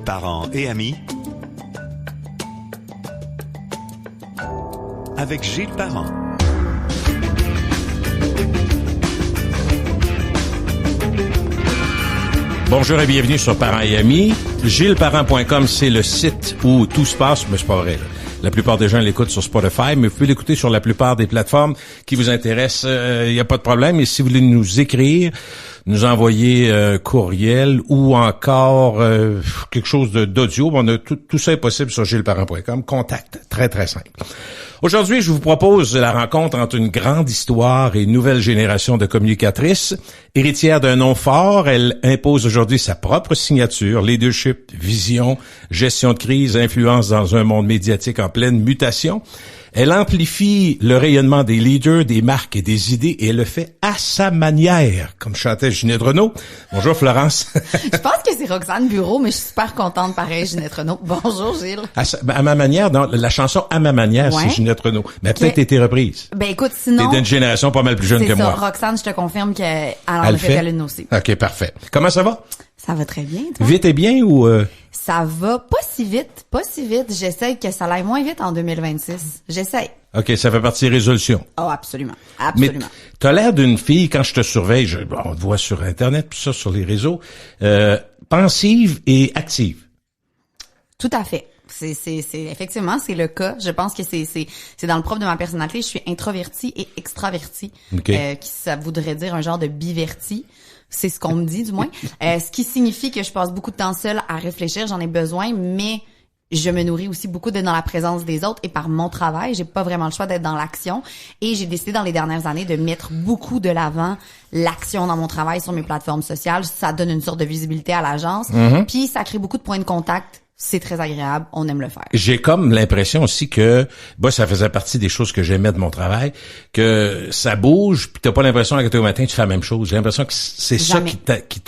Parents et amis, avec Gilles Parent. Bonjour et bienvenue sur Parents et amis. GilesParent.com, c'est le site où tout se passe, mais c'est pas vrai, là. La plupart des gens l'écoutent sur Spotify, mais vous pouvez l'écouter sur la plupart des plateformes qui vous intéressent. Il n'y a pas de problème. Et si vous voulez nous écrire, nous envoyer courriel ou encore quelque chose d'audio, on a tout ça est possible sur GilesParent.com. Contact, très très simple. Aujourd'hui, je vous propose la rencontre entre une grande histoire et une nouvelle génération de communicatrices. Héritière d'un nom fort, elle impose aujourd'hui sa propre signature, leadership, vision, gestion de crise, influence dans un monde médiatique en pleine mutation. Elle amplifie le rayonnement des leaders, des marques et des idées et elle le fait à sa manière, comme chantait Ginette Renault. Bonjour Florence. Je pense que c'est Roxane Bureau, mais je suis super contente pareil, Ginette Renault. Bonjour Gilles. À ma manière, dans la chanson À ma manière, ouais. C'est Ginette Renault. Mais okay. Peut-être été reprise. Ben écoute, sinon... T'es d'une génération pas mal plus jeune que ça. Moi. Roxane, je te confirme qu'elle en a fait une aussi. OK, parfait. Comment ça va? Ça va très bien, toi? Vite et bien ou... Ça va pas si vite. J'essaye que ça aille moins vite en 2026. J'essaye. OK, ça fait partie des résolutions. Oh, absolument. Absolument. Mais t'as l'air d'une fille, quand je te surveille, on te voit sur Internet, puis ça, sur les réseaux, pensive et active. Tout à fait. C'est effectivement, c'est le cas. Je pense que c'est dans le propre de ma personnalité. Je suis introvertie et extravertie. Okay. Qui ça voudrait dire un genre de biverti. C'est ce qu'on me dit, du moins. Ce qui signifie que je passe beaucoup de temps seule à réfléchir. J'en ai besoin, mais je me nourris aussi beaucoup d'être dans la présence des autres et par mon travail, j'ai pas vraiment le choix d'être dans l'action. Et j'ai décidé dans les dernières années de mettre beaucoup de l'avant l'action dans mon travail sur mes plateformes sociales. Ça donne une sorte de visibilité à l'agence. Mm-hmm. Puis ça crée beaucoup de points de contact. C'est très agréable, on aime le faire. J'ai comme l'impression aussi que, moi, ça faisait partie des choses que j'aimais de mon travail, que ça bouge, puis t'as pas l'impression que au matin tu fais la même chose. J'ai l'impression que c'est jamais. Ça qui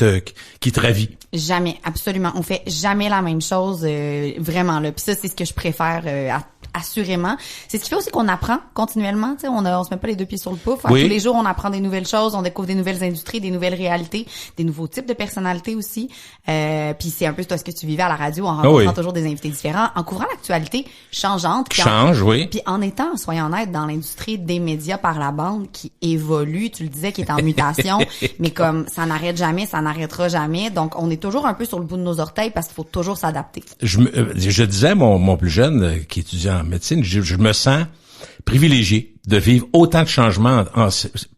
te ravit. Jamais, absolument. On fait jamais la même chose, vraiment là. Puis ça, c'est ce que je préfère assurément. C'est ce qui fait aussi qu'on apprend continuellement. Tu sais, on se met pas les deux pieds sur le pouf. Oui. Tous les jours, on apprend des nouvelles choses, on découvre des nouvelles industries, des nouvelles réalités, des nouveaux types de personnalités aussi. Puis c'est un peu toi ce que tu vivais à la radio en rencontrant toujours des invités différents, en couvrant l'actualité changeante. Oui. Puis en étant, soyons honnêtes, dans l'industrie des médias par la bande qui évolue, tu le disais, qui est en mutation, mais comme ça n'arrête jamais, ça n'arrêtera jamais. Donc on est toujours un peu sur le bout de nos orteils parce qu'il faut toujours s'adapter. Je disais mon plus jeune qui étudie en médecine, je me sens privilégié de vivre autant de changements.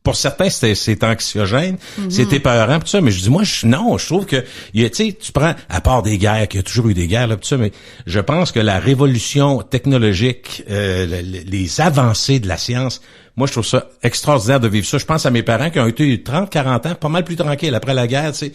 Pour certains, c'est anxiogène, c'est épeurant, tout ça, mais je dis, moi, je trouve que, tu sais, tu prends, à part des guerres, qu'il y a toujours eu des guerres, là, tout ça, mais je pense que la révolution technologique, les avancées de la science, moi, je trouve ça extraordinaire de vivre ça. Je pense à mes parents qui ont été 30, 40 ans, pas mal plus tranquilles après la guerre, tu sais.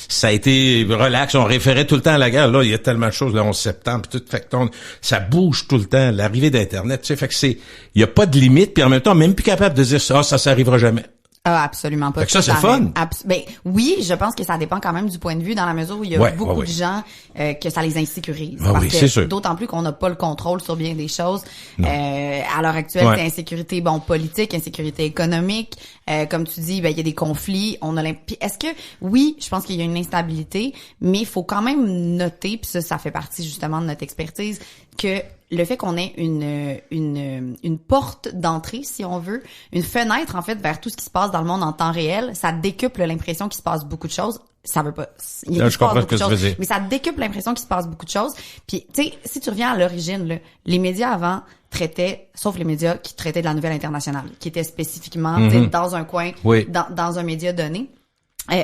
Ça a été relax, on référait tout le temps à la guerre. Là, il y a tellement de choses, le 11 septembre, tout, fait que ça bouge tout le temps, l'arrivée d'Internet, tu sais, fait que il y a pas de limite, puis en même temps, même plus capable de dire ça s'arrivera jamais. Ah, absolument pas. Fait que ça, c'est fun. Ben, oui, je pense que ça dépend quand même du point de vue dans la mesure où il y a beaucoup de gens que ça les insécurise. Parce que c'est sûr. D'autant plus qu'on n'a pas le contrôle sur bien des choses. À l'heure actuelle, c'est insécurité politique, insécurité économique. Comme tu dis, ben il y a des conflits. Est-ce que oui, je pense qu'il y a une instabilité, mais il faut quand même noter, puis ça fait partie justement de notre expertise, que le fait qu'on ait une porte d'entrée, si on veut, une fenêtre, en fait, vers tout ce qui se passe dans le monde en temps réel, ça décuple l'impression qu'il se passe beaucoup de choses. Ça veut pas... Je comprends ce que tu veux dire. Mais ça décuple l'impression qu'il se passe beaucoup de choses. Puis, tu sais, si tu reviens à l'origine, là, les médias avant traitaient, sauf les médias qui traitaient de la nouvelle internationale, qui étaient spécifiquement dans un coin, dans un média donné.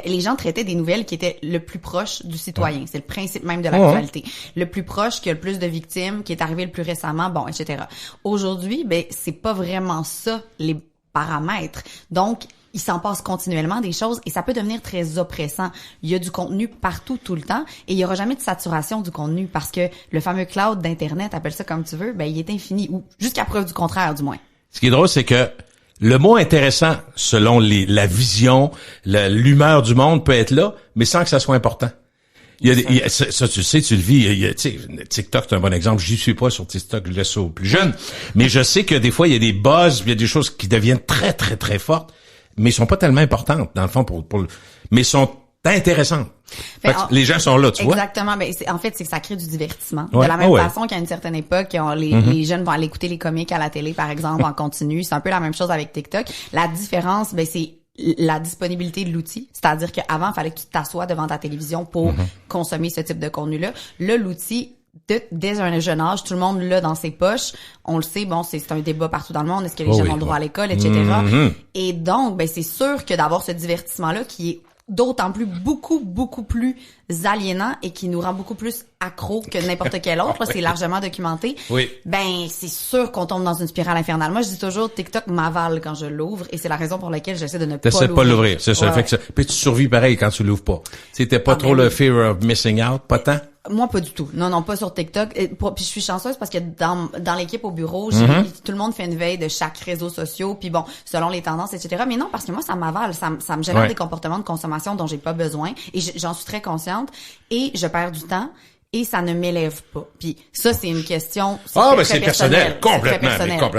Les gens traitaient des nouvelles qui étaient le plus proche du citoyen. C'est le principe même de l'actualité. Le plus proche, qui a le plus de victimes, qui est arrivé le plus récemment, etc. Aujourd'hui, ben c'est pas vraiment ça les paramètres. Donc, il s'en passe continuellement des choses et ça peut devenir très oppressant. Il y a du contenu partout, tout le temps, et il y aura jamais de saturation du contenu parce que le fameux cloud d'Internet, appelle ça comme tu veux, ben il est infini, ou jusqu'à preuve du contraire, du moins. Ce qui est drôle, c'est que le mot intéressant, selon la vision, l'humeur du monde peut être là, mais sans que ça soit important. Ça, tu sais, tu le vis. TikTok, c'est un bon exemple. J'y suis pas sur TikTok, je laisse aux plus jeunes. Mais je sais que des fois, il y a des buzz, il y a des choses qui deviennent très, très, très fortes, mais ils sont pas tellement importantes, dans le fond, mais sont intéressantes. Les gens sont là, tu vois. Exactement. En fait, c'est que ça crée du divertissement. De la même façon qu'à une certaine époque, les jeunes vont aller écouter les comiques à la télé, par exemple, en continu. C'est un peu la même chose avec TikTok. La différence, c'est la disponibilité de l'outil. C'est-à-dire qu'avant, il fallait que tu t'assoies devant ta télévision pour consommer ce type de contenu-là. Là, l'outil, dès un jeune âge, tout le monde l'a dans ses poches. On le sait, c'est un débat partout dans le monde. Est-ce que les jeunes ont le droit à l'école, etc. Et donc, c'est sûr que d'avoir ce divertissement-là qui est d'autant plus beaucoup plus aliénant et qui nous rend beaucoup plus accro que n'importe quel autre, c'est largement documenté. Oui. C'est sûr qu'on tombe dans une spirale infernale. Moi, je dis toujours TikTok m'avale quand je l'ouvre et c'est la raison pour laquelle j'essaie de ne pas l'ouvrir. T'essaies pas l'ouvrir, c'est ça. Fait que puis tu survis pareil quand tu l'ouvres pas. C'était pas trop le fear of missing out, pas tant? Moi, pas du tout. Non, pas sur TikTok. Puis je suis chanceuse parce que dans l'équipe au bureau, tout le monde fait une veille de chaque réseau social, puis bon, selon les tendances, etc. Mais non, parce que moi, ça m'avale. Ça me génère des comportements de consommation dont j'ai pas besoin. Et j'en suis très consciente. Et je perds du temps. Et ça ne m'élève pas. Puis ça, c'est une question. C'est personnel. Complètement.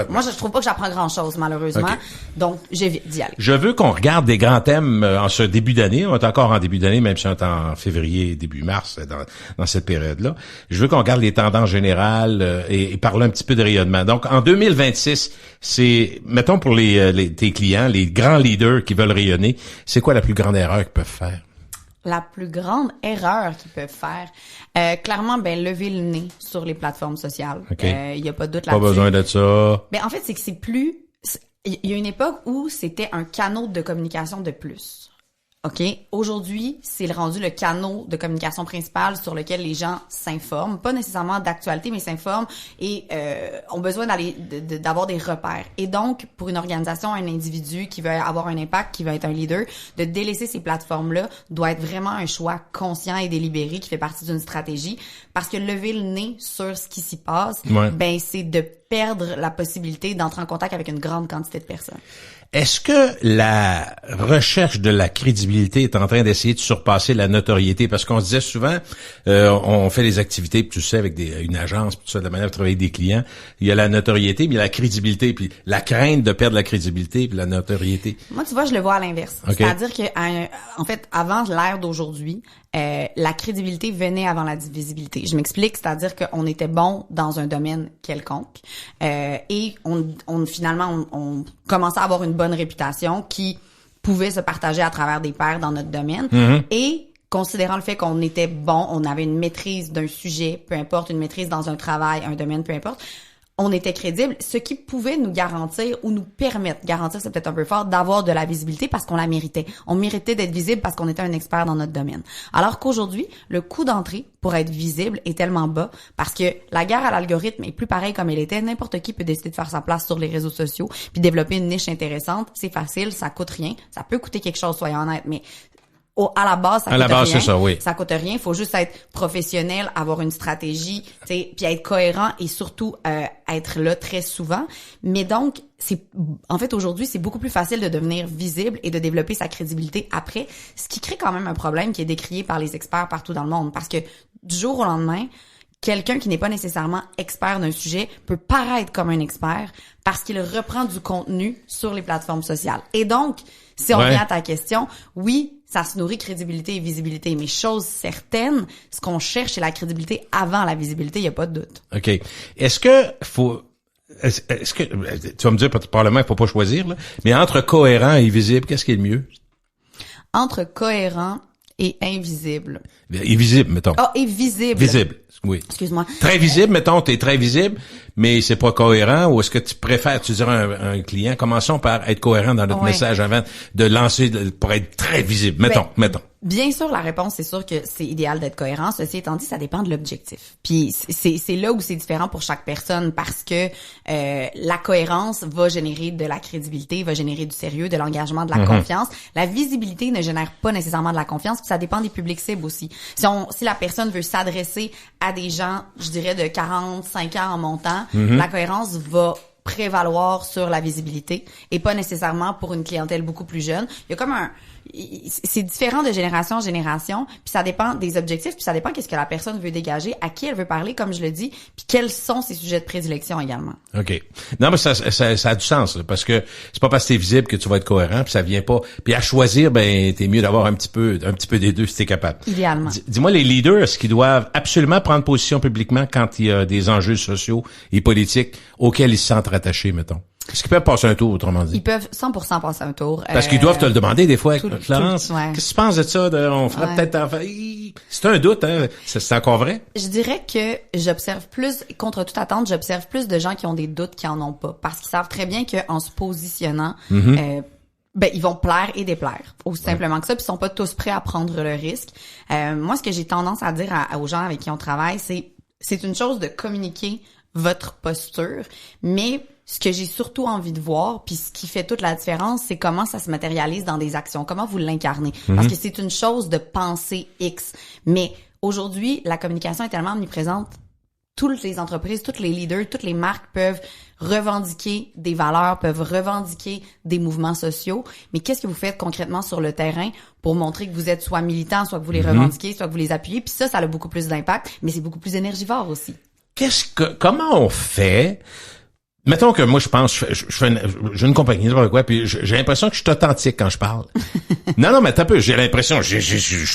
Moi, je trouve pas que j'apprends grand-chose, malheureusement. Okay. Donc, j'évite d'y aller. Je veux qu'on regarde des grands thèmes en ce début d'année. On est encore en début d'année, même si on est en février, début mars, dans cette période-là. Je veux qu'on regarde les tendances générales et parler un petit peu de rayonnement. Donc, en 2026, c'est, mettons pour tes clients, les grands leaders qui veulent rayonner, c'est quoi la plus grande erreur qu'ils peuvent faire? La plus grande erreur qu'ils peuvent faire, clairement, lever le nez sur les plateformes sociales. Il y a pas de doute là-dessus. Pas besoin de ça. En fait, c'est que il y a une époque où c'était un canal de communication de plus. OK? Aujourd'hui, c'est rendu le canal de communication principal sur lequel les gens s'informent. Pas nécessairement d'actualité, mais s'informent et ont besoin d'avoir des repères. Et donc, pour une organisation, un individu qui veut avoir un impact, qui veut être un leader, de délaisser ces plateformes-là doit être vraiment un choix conscient et délibéré qui fait partie d'une stratégie. Parce que lever le nez sur ce qui s'y passe, c'est de perdre la possibilité d'entrer en contact avec une grande quantité de personnes. Est-ce que la recherche de la crédibilité est en train d'essayer de surpasser la notoriété? Parce qu'on se disait souvent, on fait des activités, puis tu sais, avec une agence, puis tout ça, de la manière de travailler avec des clients. Il y a la notoriété, mais il y a la crédibilité, puis la crainte de perdre la crédibilité, puis la notoriété. Moi, tu vois, je le vois à l'inverse. Okay. C'est-à-dire que, en fait, avant l'ère d'aujourd'hui, la crédibilité venait avant la visibilité. Je m'explique, c'est-à-dire qu'on était bon dans un domaine quelconque et on finalement commençait à avoir une bonne réputation qui pouvait se partager à travers des pairs dans notre domaine et considérant le fait qu'on était bon, on avait une maîtrise d'un sujet, peu importe, une maîtrise dans un travail, un domaine, peu importe, on était crédible, ce qui pouvait nous garantir ou nous permettre, garantir c'est peut-être un peu fort, d'avoir de la visibilité parce qu'on la méritait. On méritait d'être visible parce qu'on était un expert dans notre domaine. Alors qu'aujourd'hui, le coût d'entrée pour être visible est tellement bas parce que la guerre à l'algorithme est plus pareille comme elle était. N'importe qui peut décider de faire sa place sur les réseaux sociaux puis développer une niche intéressante. C'est facile, ça coûte rien. Ça peut coûter quelque chose, soyons honnêtes, mais à la base, ça coûte rien. C'est ça, oui. Ça coûte rien. Il faut juste être professionnel, avoir une stratégie, puis être cohérent et surtout être là très souvent. Mais donc, en fait, aujourd'hui, c'est beaucoup plus facile de devenir visible et de développer sa crédibilité après, ce qui crée quand même un problème qui est décrié par les experts partout dans le monde. Parce que du jour au lendemain, quelqu'un qui n'est pas nécessairement expert d'un sujet peut paraître comme un expert parce qu'il reprend du contenu sur les plateformes sociales. Et donc, si on revient à ta question, oui, ça se nourrit crédibilité et visibilité, mais chose certaine, ce qu'on cherche, c'est la crédibilité avant la visibilité, il n'y a pas de doute. OK. Est-ce que tu vas me dire, probablement, il faut pas choisir, là, mais entre cohérent et visible, qu'est-ce qui est le mieux? Entre cohérent et invisible. Et visible, mettons. Et visible. Visible, oui. Excuse-moi. Très visible, mettons, t'es très visible, mais c'est pas cohérent, ou est-ce que tu préfères, tu dirais à un client, commençons par être cohérent dans notre message avant de lancer, pour être très visible, mettons. Bien sûr, la réponse, c'est sûr que c'est idéal d'être cohérent. Ceci étant dit, ça dépend de l'objectif. Puis c'est là où c'est différent pour chaque personne parce que la cohérence va générer de la crédibilité, va générer du sérieux, de l'engagement, de la confiance. La visibilité ne génère pas nécessairement de la confiance, puis ça dépend des publics cibles aussi. Si la personne veut s'adresser à des gens, je dirais de 45 ans en montant, la cohérence va prévaloir sur la visibilité et pas nécessairement pour une clientèle beaucoup plus jeune. Il c'est différent de génération en génération, puis ça dépend des objectifs, puis ça dépend qu'est-ce que la personne veut dégager, à qui elle veut parler, comme je le dis, puis quels sont ses sujets de prédilection également. OK. Non, mais ça a du sens, là, parce que c'est pas parce que t'es visible que tu vas être cohérent, puis ça vient pas. Puis à choisir, ben t'es mieux d'avoir un petit peu des deux si t'es capable. Idéalement. Dis-moi, les leaders, est-ce qu'ils doivent absolument prendre position publiquement quand il y a des enjeux sociaux et politiques auxquels ils se sentent rattachés, mettons? Est-ce qu'ils peuvent passer un tour, autrement dit? Ils peuvent 100% passer un tour. Parce qu'ils doivent te le demander des fois, Florence. Ouais. Qu'est-ce que tu penses de ça? On fera peut-être... C'est un doute, hein? C'est encore vrai? Je dirais que j'observe plus, contre toute attente, j'observe plus de gens qui ont des doutes qui en ont pas. Parce qu'ils savent très bien qu'en se positionnant, ils vont plaire et déplaire. Aussi simplement que ça. Puis ils sont pas tous prêts à prendre le risque. Moi, ce que j'ai tendance à dire aux gens avec qui on travaille, c'est une chose de communiquer votre posture, mais ce que j'ai surtout envie de voir, puis ce qui fait toute la différence, c'est comment ça se matérialise dans des actions, comment vous l'incarnez. Parce que c'est une chose de penser X, mais aujourd'hui, la communication est tellement omniprésente. Toutes les entreprises, tous les leaders, toutes les marques peuvent revendiquer des valeurs, peuvent revendiquer des mouvements sociaux. Mais qu'est-ce que vous faites concrètement sur le terrain pour montrer que vous êtes soit militant, soit que vous les revendiquez, soit que vous les appuyez? Puis ça a beaucoup plus d'impact, mais c'est beaucoup plus énergivore aussi. Comment on fait? Mettons que moi, je pense, j'ai une compagnie, n'importe quoi, puis j'ai l'impression que je suis authentique quand je parle. Non, mais t'as peu, j'ai l'impression,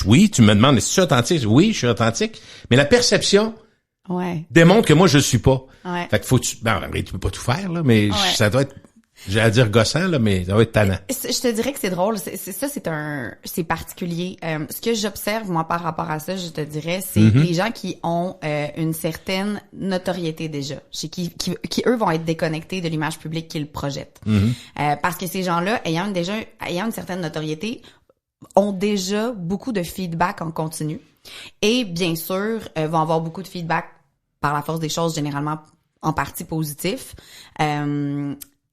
oui, tu me demandes, est-ce que tu es authentique? Oui, je suis authentique. Mais la perception démontre que moi, je le suis pas. Ouais. Fait que tu peux pas tout faire, là, mais ça doit être, j'allais dire gossant, là, mais ça doit être tannant. Je te dirais que c'est drôle. C'est particulier. Ce que j'observe, moi, par rapport à ça, je te dirais, c'est les gens qui ont une certaine notoriété déjà, qui eux vont être déconnectés de l'image publique qu'ils projettent. Parce que ces gens-là, ayant une certaine notoriété, ont déjà beaucoup de feedback en continu. Et bien sûr, vont avoir beaucoup de feedback par la force des choses, généralement en partie positif.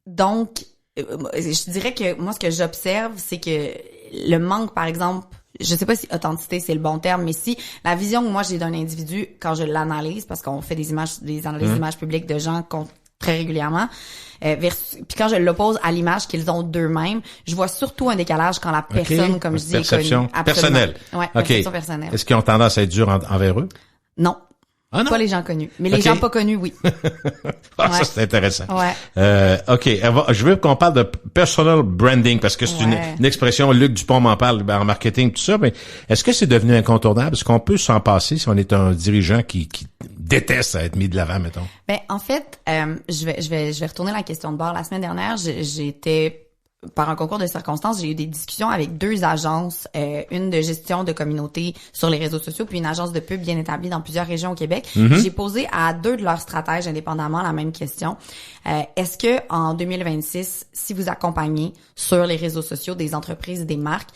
Donc, je dirais que moi, ce que j'observe, c'est que le manque, par exemple, je sais pas si authenticité c'est le bon terme, mais si la vision que moi j'ai d'un individu quand je l'analyse, parce qu'on fait des analyses d'images publiques de gens très régulièrement, puis quand je l'oppose à l'image qu'ils ont d'eux-mêmes, je vois surtout un décalage quand la personne, comme je dis, perception est connue. personnelle. Ouais, perception personnelle. Est-ce qu'ils ont tendance à être durs envers eux? Non. Ah non? Pas les gens connus. Mais les gens pas connus, oui. Ça, c'est intéressant. Ouais. OK. Je veux qu'on parle de personal branding parce que c'est une expression, Luc Dupont m'en parle en marketing, tout ça, mais est-ce que c'est devenu incontournable? Est-ce qu'on peut s'en passer si on est un dirigeant qui déteste être mis de l'avant, mettons? Ben, en fait, je vais retourner la question de bord. La semaine dernière, j'étais par un concours de circonstances, j'ai eu des discussions avec 2 agences, une de gestion de communauté sur les réseaux sociaux, puis une agence de pub bien établie dans plusieurs régions au Québec. J'ai posé à 2 de leurs stratèges indépendamment la même question. Est-ce que en 2026, si vous accompagnez sur les réseaux sociaux des entreprises et des marques,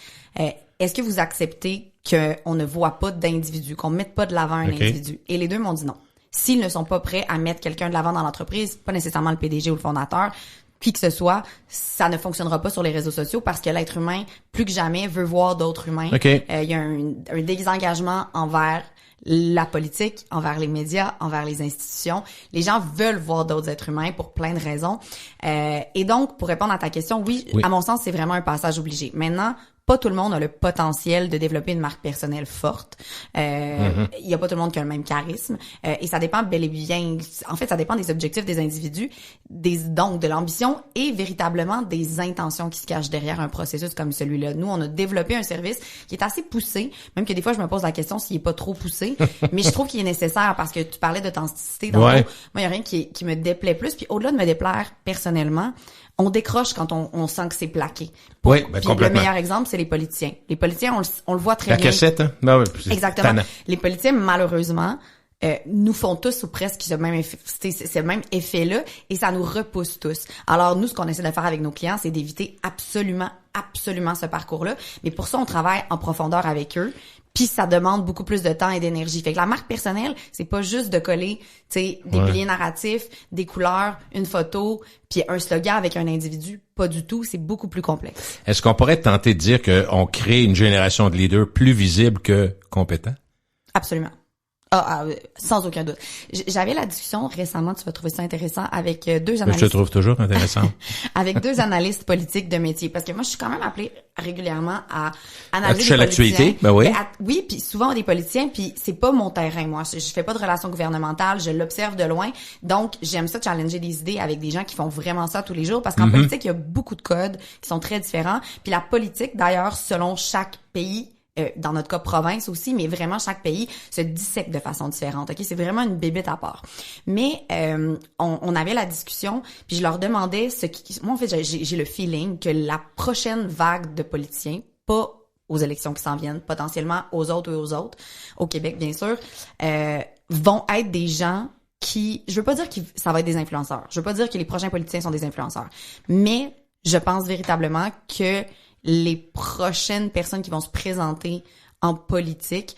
est-ce que vous acceptez qu'on ne voit pas d'individu, qu'on ne mette pas de l'avant un individu? Et les 2 m'ont dit non. S'ils ne sont pas prêts à mettre quelqu'un de l'avant dans l'entreprise, pas nécessairement le PDG ou le fondateur, qui que ce soit, ça ne fonctionnera pas sur les réseaux sociaux parce que l'être humain, plus que jamais, veut voir d'autres humains. Il y a un désengagement envers la politique, envers les médias, envers les institutions. Les gens veulent voir d'autres êtres humains pour plein de raisons. Et donc, pour répondre à ta question, oui, à mon sens, c'est vraiment un passage obligé. Maintenant, pas tout le monde a le potentiel de développer une marque personnelle forte. Il y a pas tout le monde qui a le même charisme. Et ça dépend bel et bien... En fait, ça dépend des objectifs des individus, donc de l'ambition et véritablement des intentions qui se cachent derrière un processus comme celui-là. Nous, on a développé un service qui est assez poussé, même que des fois, je me pose la question s'il est pas trop poussé. Mais je trouve qu'il est nécessaire parce que tu parlais d'authenticité. Moi, il y a rien qui me déplaît plus. Puis au-delà de me déplaire personnellement, on décroche quand on sent que c'est plaqué. Complètement. Le meilleur exemple, c'est les politiciens. Les politiciens, on le voit très bien. La cassette, hein? Ben exactement. Tannant. Les politiciens, malheureusement, nous font tous ou presque ce même effet-là et ça nous repousse tous. Alors, nous, ce qu'on essaie de faire avec nos clients, c'est d'éviter absolument ce parcours-là. Mais pour ça, on travaille en profondeur avec eux. Puis ça demande beaucoup plus de temps et d'énergie. Fait que la marque personnelle, c'est pas juste de coller, des piliers narratifs, des couleurs, une photo, puis un slogan avec un individu. Pas du tout. C'est beaucoup plus complexe. Est-ce qu'on pourrait tenter de dire qu'on crée une génération de leaders plus visibles que compétents? Absolument. Sans aucun doute. J'avais la discussion récemment, tu vas trouver ça intéressant, avec deux analystes. Je te trouve toujours intéressant. Avec deux analystes politiques de métier. Parce que moi, je suis quand même appelée régulièrement à analyser des l'actualité, ben oui. Oui, puis souvent des politiciens, puis c'est pas mon terrain, moi. Je fais pas de relations gouvernementales, je l'observe de loin. Donc, j'aime ça challenger des idées avec des gens qui font vraiment ça tous les jours. Parce qu'en politique, il y a beaucoup de codes qui sont très différents. Puis la politique, d'ailleurs, selon chaque pays, dans notre cas province aussi, mais vraiment chaque pays se dissèque de façon différente. Ok, c'est vraiment une bébête à part. Mais on avait la discussion, puis je leur demandais moi en fait j'ai le feeling que la prochaine vague de politiciens, pas aux élections qui s'en viennent, potentiellement aux autres, au Québec bien sûr, vont être des gens qui, je veux pas dire que ça va être des influenceurs. Je veux pas dire que les prochains politiciens sont des influenceurs, mais je pense véritablement que les prochaines personnes qui vont se présenter en politique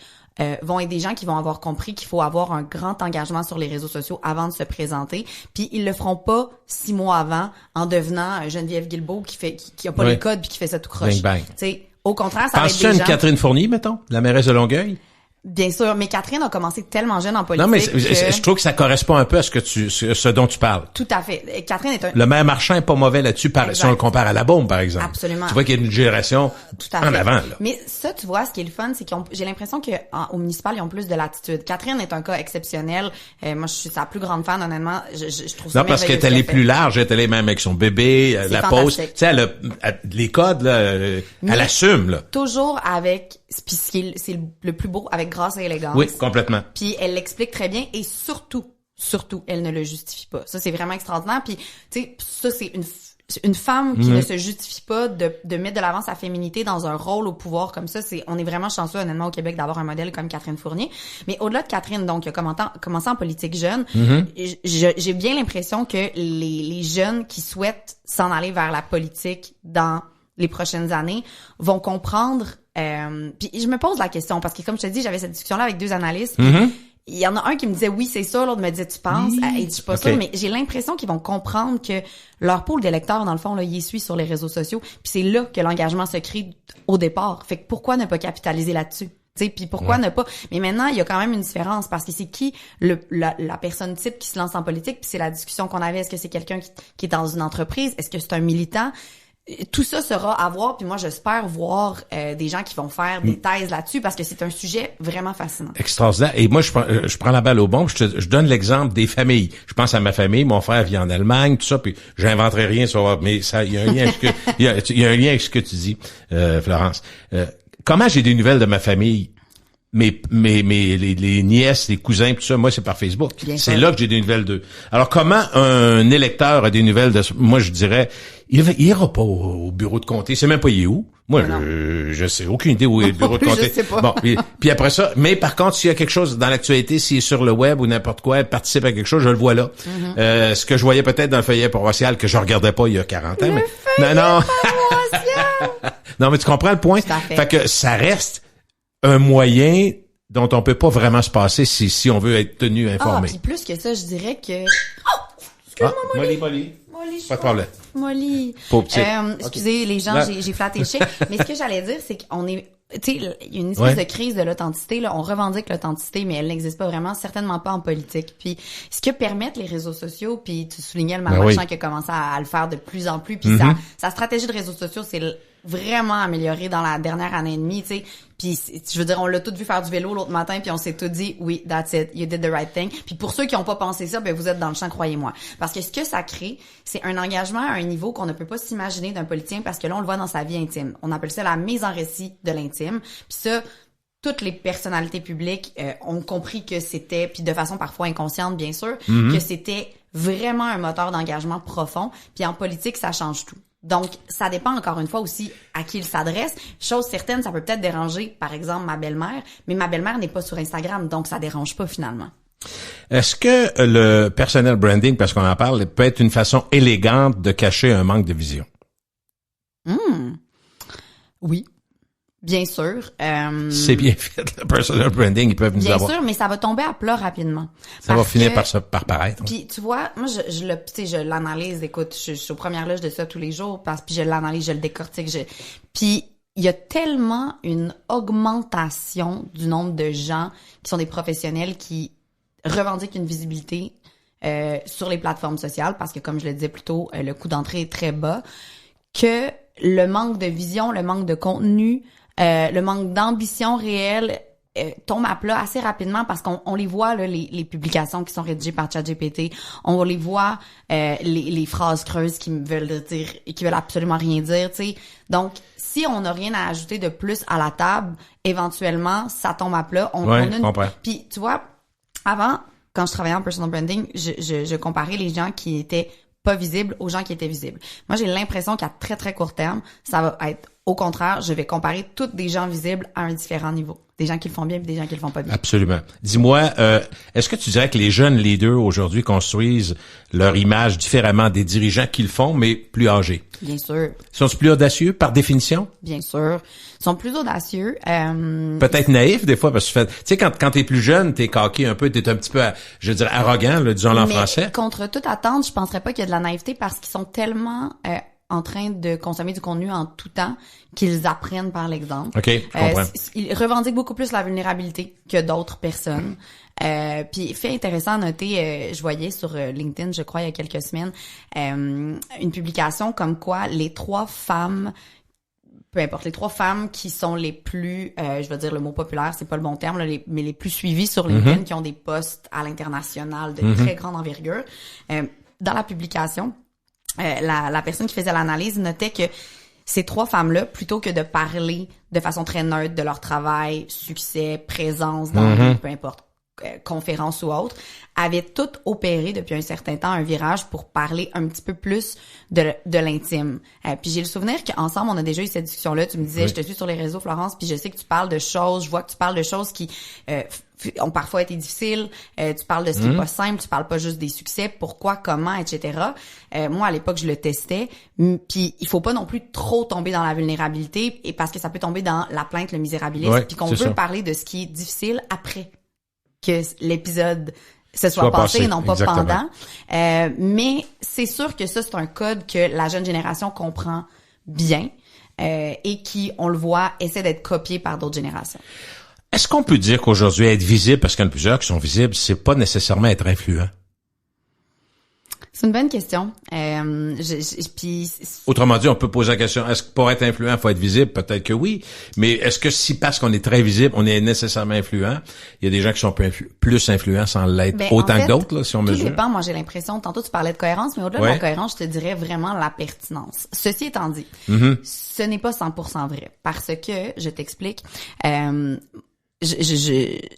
vont être des gens qui vont avoir compris qu'il faut avoir un grand engagement sur les réseaux sociaux avant de se présenter. Puis ils le feront pas 6 mois avant en devenant Geneviève Guilbeault qui a pas les codes puis qui fait ça tout croche. Bang, bang. Tu sais, au contraire, ça va être des gens... Penses-tu à une Catherine Fournier, mettons, la mairesse de Longueuil? Bien sûr, mais Catherine a commencé tellement jeune en politique. Non, mais je trouve que ça correspond un peu à ce dont tu parles. Tout à fait. Catherine est Le maire Marchand est pas mauvais là-dessus, si on le compare à la bombe, par exemple. Absolument. Tu vois qu'il y a une génération en avant, là. Mais ça, tu vois, ce qui est le fun, c'est j'ai l'impression que au municipal, ils ont plus de latitude. Catherine est un cas exceptionnel. Moi, je suis sa plus grande fan, honnêtement. Je trouve ça non, parce qu'elle est allée plus large, elle est allée même avec son bébé, la pause. Tu sais, les codes, là, elle assume, là. Toujours avec, puis c'est le plus beau, avec grâce et élégance. Oui, complètement. Puis elle l'explique très bien et surtout, elle ne le justifie pas. Ça, c'est vraiment extraordinaire. Puis, tu sais, ça, c'est une femme qui ne se justifie pas de mettre de l'avant sa féminité dans un rôle au pouvoir comme ça. On est vraiment chanceux, honnêtement, au Québec d'avoir un modèle comme Catherine Fournier. Mais au-delà de Catherine, donc, qui a commencé en politique jeune, j'ai bien l'impression que les jeunes qui souhaitent s'en aller vers la politique dans les prochaines années vont comprendre. Puis je me pose la question parce que comme je te dis, j'avais cette discussion-là avec deux analystes. Il y en a un qui me disait oui, c'est ça, l'autre me disait tu penses. Et je suis pas sûre, mais j'ai l'impression qu'ils vont comprendre que leur pôle d'électeurs, dans le fond, là, ils suivent sur les réseaux sociaux. Puis c'est là que l'engagement se crée au départ. Fait que pourquoi ne pas capitaliser là-dessus? Puis pourquoi ne pas? Mais maintenant, il y a quand même une différence parce que c'est qui la personne type qui se lance en politique? Puis c'est la discussion qu'on avait. Est-ce que c'est quelqu'un qui est dans une entreprise? Est-ce que c'est un militant? Tout ça sera à voir, puis moi j'espère voir des gens qui vont faire des thèses là-dessus parce que c'est un sujet vraiment fascinant. Extraordinaire. Et moi je prends la balle au bon, je donne l'exemple des familles. Je pense à ma famille, mon frère vit en Allemagne, tout ça, puis j'inventerai rien sur, mais ça il y a un lien avec il y a un lien avec ce que tu dis, Florence. Comment j'ai des nouvelles de ma famille? Les nièces, les cousins, tout ça, moi, c'est par Facebook. C'est là que j'ai des nouvelles d'eux. Alors, comment un électeur a des nouvelles de... Moi, je dirais, il ira pas au bureau de comté. C'est même pas il est où. Moi, je sais aucune idée où est le bureau de comté. Je sais pas. Bon, puis après ça, mais par contre, s'il y a quelque chose dans l'actualité, s'il est sur le web ou n'importe quoi, participe à quelque chose, je le vois là. Ce que je voyais peut-être dans le feuillet provincial que je regardais pas il y a 40 ans. Non. Non, mais tu comprends le point? Fait que ça reste un moyen dont on peut pas vraiment se passer si on veut être tenu informé. Puis plus que ça, je dirais que... Oh! Excuse-moi, Molly. Pas de problème. Molly. Excusez les gens, j'ai flatté le chien. Mais ce que j'allais dire, c'est qu'on est... Tu sais, il y a une espèce de crise de l'authenticité. Là, on revendique l'authenticité, mais elle n'existe pas vraiment, certainement pas en politique. Puis, ce que permettent les réseaux sociaux, puis tu soulignais le Marchand qui a commencé à le faire de plus en plus, puis sa stratégie de réseaux sociaux, c'est vraiment amélioré dans la dernière année et demie, tu sais. Puis je veux dire, on l'a tous vu faire du vélo l'autre matin, puis on s'est tous dit oui, that's it, you did the right thing. Puis pour ceux qui n'ont pas pensé ça, ben vous êtes dans le champ, croyez-moi. Parce que ce que ça crée, c'est un engagement à un niveau qu'on ne peut pas s'imaginer d'un politicien, parce que là on le voit dans sa vie intime. On appelle ça la mise en récit de l'intime. Puis ça, toutes les personnalités publiques ont compris que c'était, puis de façon parfois inconsciente bien sûr, que c'était vraiment un moteur d'engagement profond. Puis en politique, ça change tout. Donc, ça dépend encore une fois aussi à qui il s'adresse. Chose certaine, ça peut peut-être déranger, par exemple, ma belle-mère, mais ma belle-mère n'est pas sur Instagram, donc ça dérange pas finalement. Est-ce que le personal branding, parce qu'on en parle, peut être une façon élégante de cacher un manque de vision? Oui. Bien sûr. C'est bien fait, le personal branding, ils peuvent nous avoir. Bien sûr, mais ça va tomber à plat rapidement. Ça va finir par paraître. Puis tu vois, moi je l'analyse, écoute, je suis aux premières loges de ça tous les jours, puis je l'analyse, je le décortique, puis il y a tellement une augmentation du nombre de gens qui sont des professionnels qui revendiquent une visibilité sur les plateformes sociales, parce que comme je le disais plus tôt, le coût d'entrée est très bas, que le manque de vision, le manque de contenu, le manque d'ambition réelle tombe à plat assez rapidement, parce qu'on les voit là, les publications qui sont rédigées par ChatGPT, on les voit les phrases creuses qui veulent dire et qui veulent absolument rien dire, tu sais. Donc si on n'a rien à ajouter de plus à la table, éventuellement ça tombe à plat. Puis tu vois, avant, quand je travaillais en personal branding, je comparais les gens qui étaient pas visibles aux gens qui étaient visibles. Moi, j'ai l'impression qu'à très, très court terme, ça va être au contraire, je vais comparer toutes des gens visibles à un différent niveau. Des gens qui le font bien et des gens qui le font pas bien. Absolument. Dis-moi, est-ce que tu dirais que les jeunes leaders aujourd'hui construisent leur image différemment des dirigeants qui le font, mais plus âgés? Bien sûr. Sont-ils plus audacieux par définition? Bien sûr. Ils sont plus audacieux. Peut-être naïfs des fois, parce que tu sais, quand t'es plus jeune, t'es coquille un peu, t'es un petit peu, je dirais, arrogant, là, disons-le en français. Contre toute attente, je penserais pas qu'il y a de la naïveté, parce qu'ils sont tellement en train de consommer du contenu en tout temps qu'ils apprennent par l'exemple. OK, je comprends. Ils revendiquent beaucoup plus la vulnérabilité que d'autres personnes. Puis fait intéressant à noter, je voyais sur LinkedIn, je crois, il y a quelques semaines, une publication comme quoi les 3 femmes, peu importe, les 3 femmes qui sont les plus, je vais dire le mot populaire, c'est pas le bon terme, là, mais les plus suivies sur LinkedIn, qui ont des postes à l'international de très grande envergure. Dans la publication, la personne qui faisait l'analyse notait que ces 3 femmes-là, plutôt que de parler de façon très neutre de leur travail, succès, présence dans peu importe, conférence ou autre, avaient toutes opéré depuis un certain temps un virage pour parler un petit peu plus de l'intime. Puis j'ai le souvenir qu'ensemble, on a déjà eu cette discussion-là. Tu me disais, je te suis sur les réseaux, Florence, puis je sais que tu parles de choses, je vois que tu parles de choses qui ont parfois été difficiles, tu parles de ce qui est pas simple, tu parles pas juste des succès, pourquoi, comment, etc. Moi, à l'époque, je le testais, puis il faut pas non plus trop tomber dans la vulnérabilité, et parce que ça peut tomber dans la plainte, le misérabilisme, puis qu'on veut parler de ce qui est difficile après que l'épisode se soit passé, non pas pendant. Mais c'est sûr que ça, c'est un code que la jeune génération comprend bien et qui, on le voit, essaie d'être copié par d'autres générations. Est-ce qu'on peut dire qu'aujourd'hui, être visible, parce qu'il y en a plusieurs qui sont visibles, c'est pas nécessairement être influent? C'est une bonne question. Puis autrement dit, on peut poser la question, est-ce que pour être influent, il faut être visible? Peut-être que oui. Mais est-ce que si parce qu'on est très visible, on est nécessairement influent? Il y a des gens qui sont plus influents sans l'être autant que d'autres, là, si on mesure. Tout dépend. Moi, j'ai l'impression, tantôt tu parlais de cohérence, mais au-delà de la cohérence, je te dirais vraiment la pertinence. Ceci étant dit, ce n'est pas 100% vrai. Parce que, je t'explique,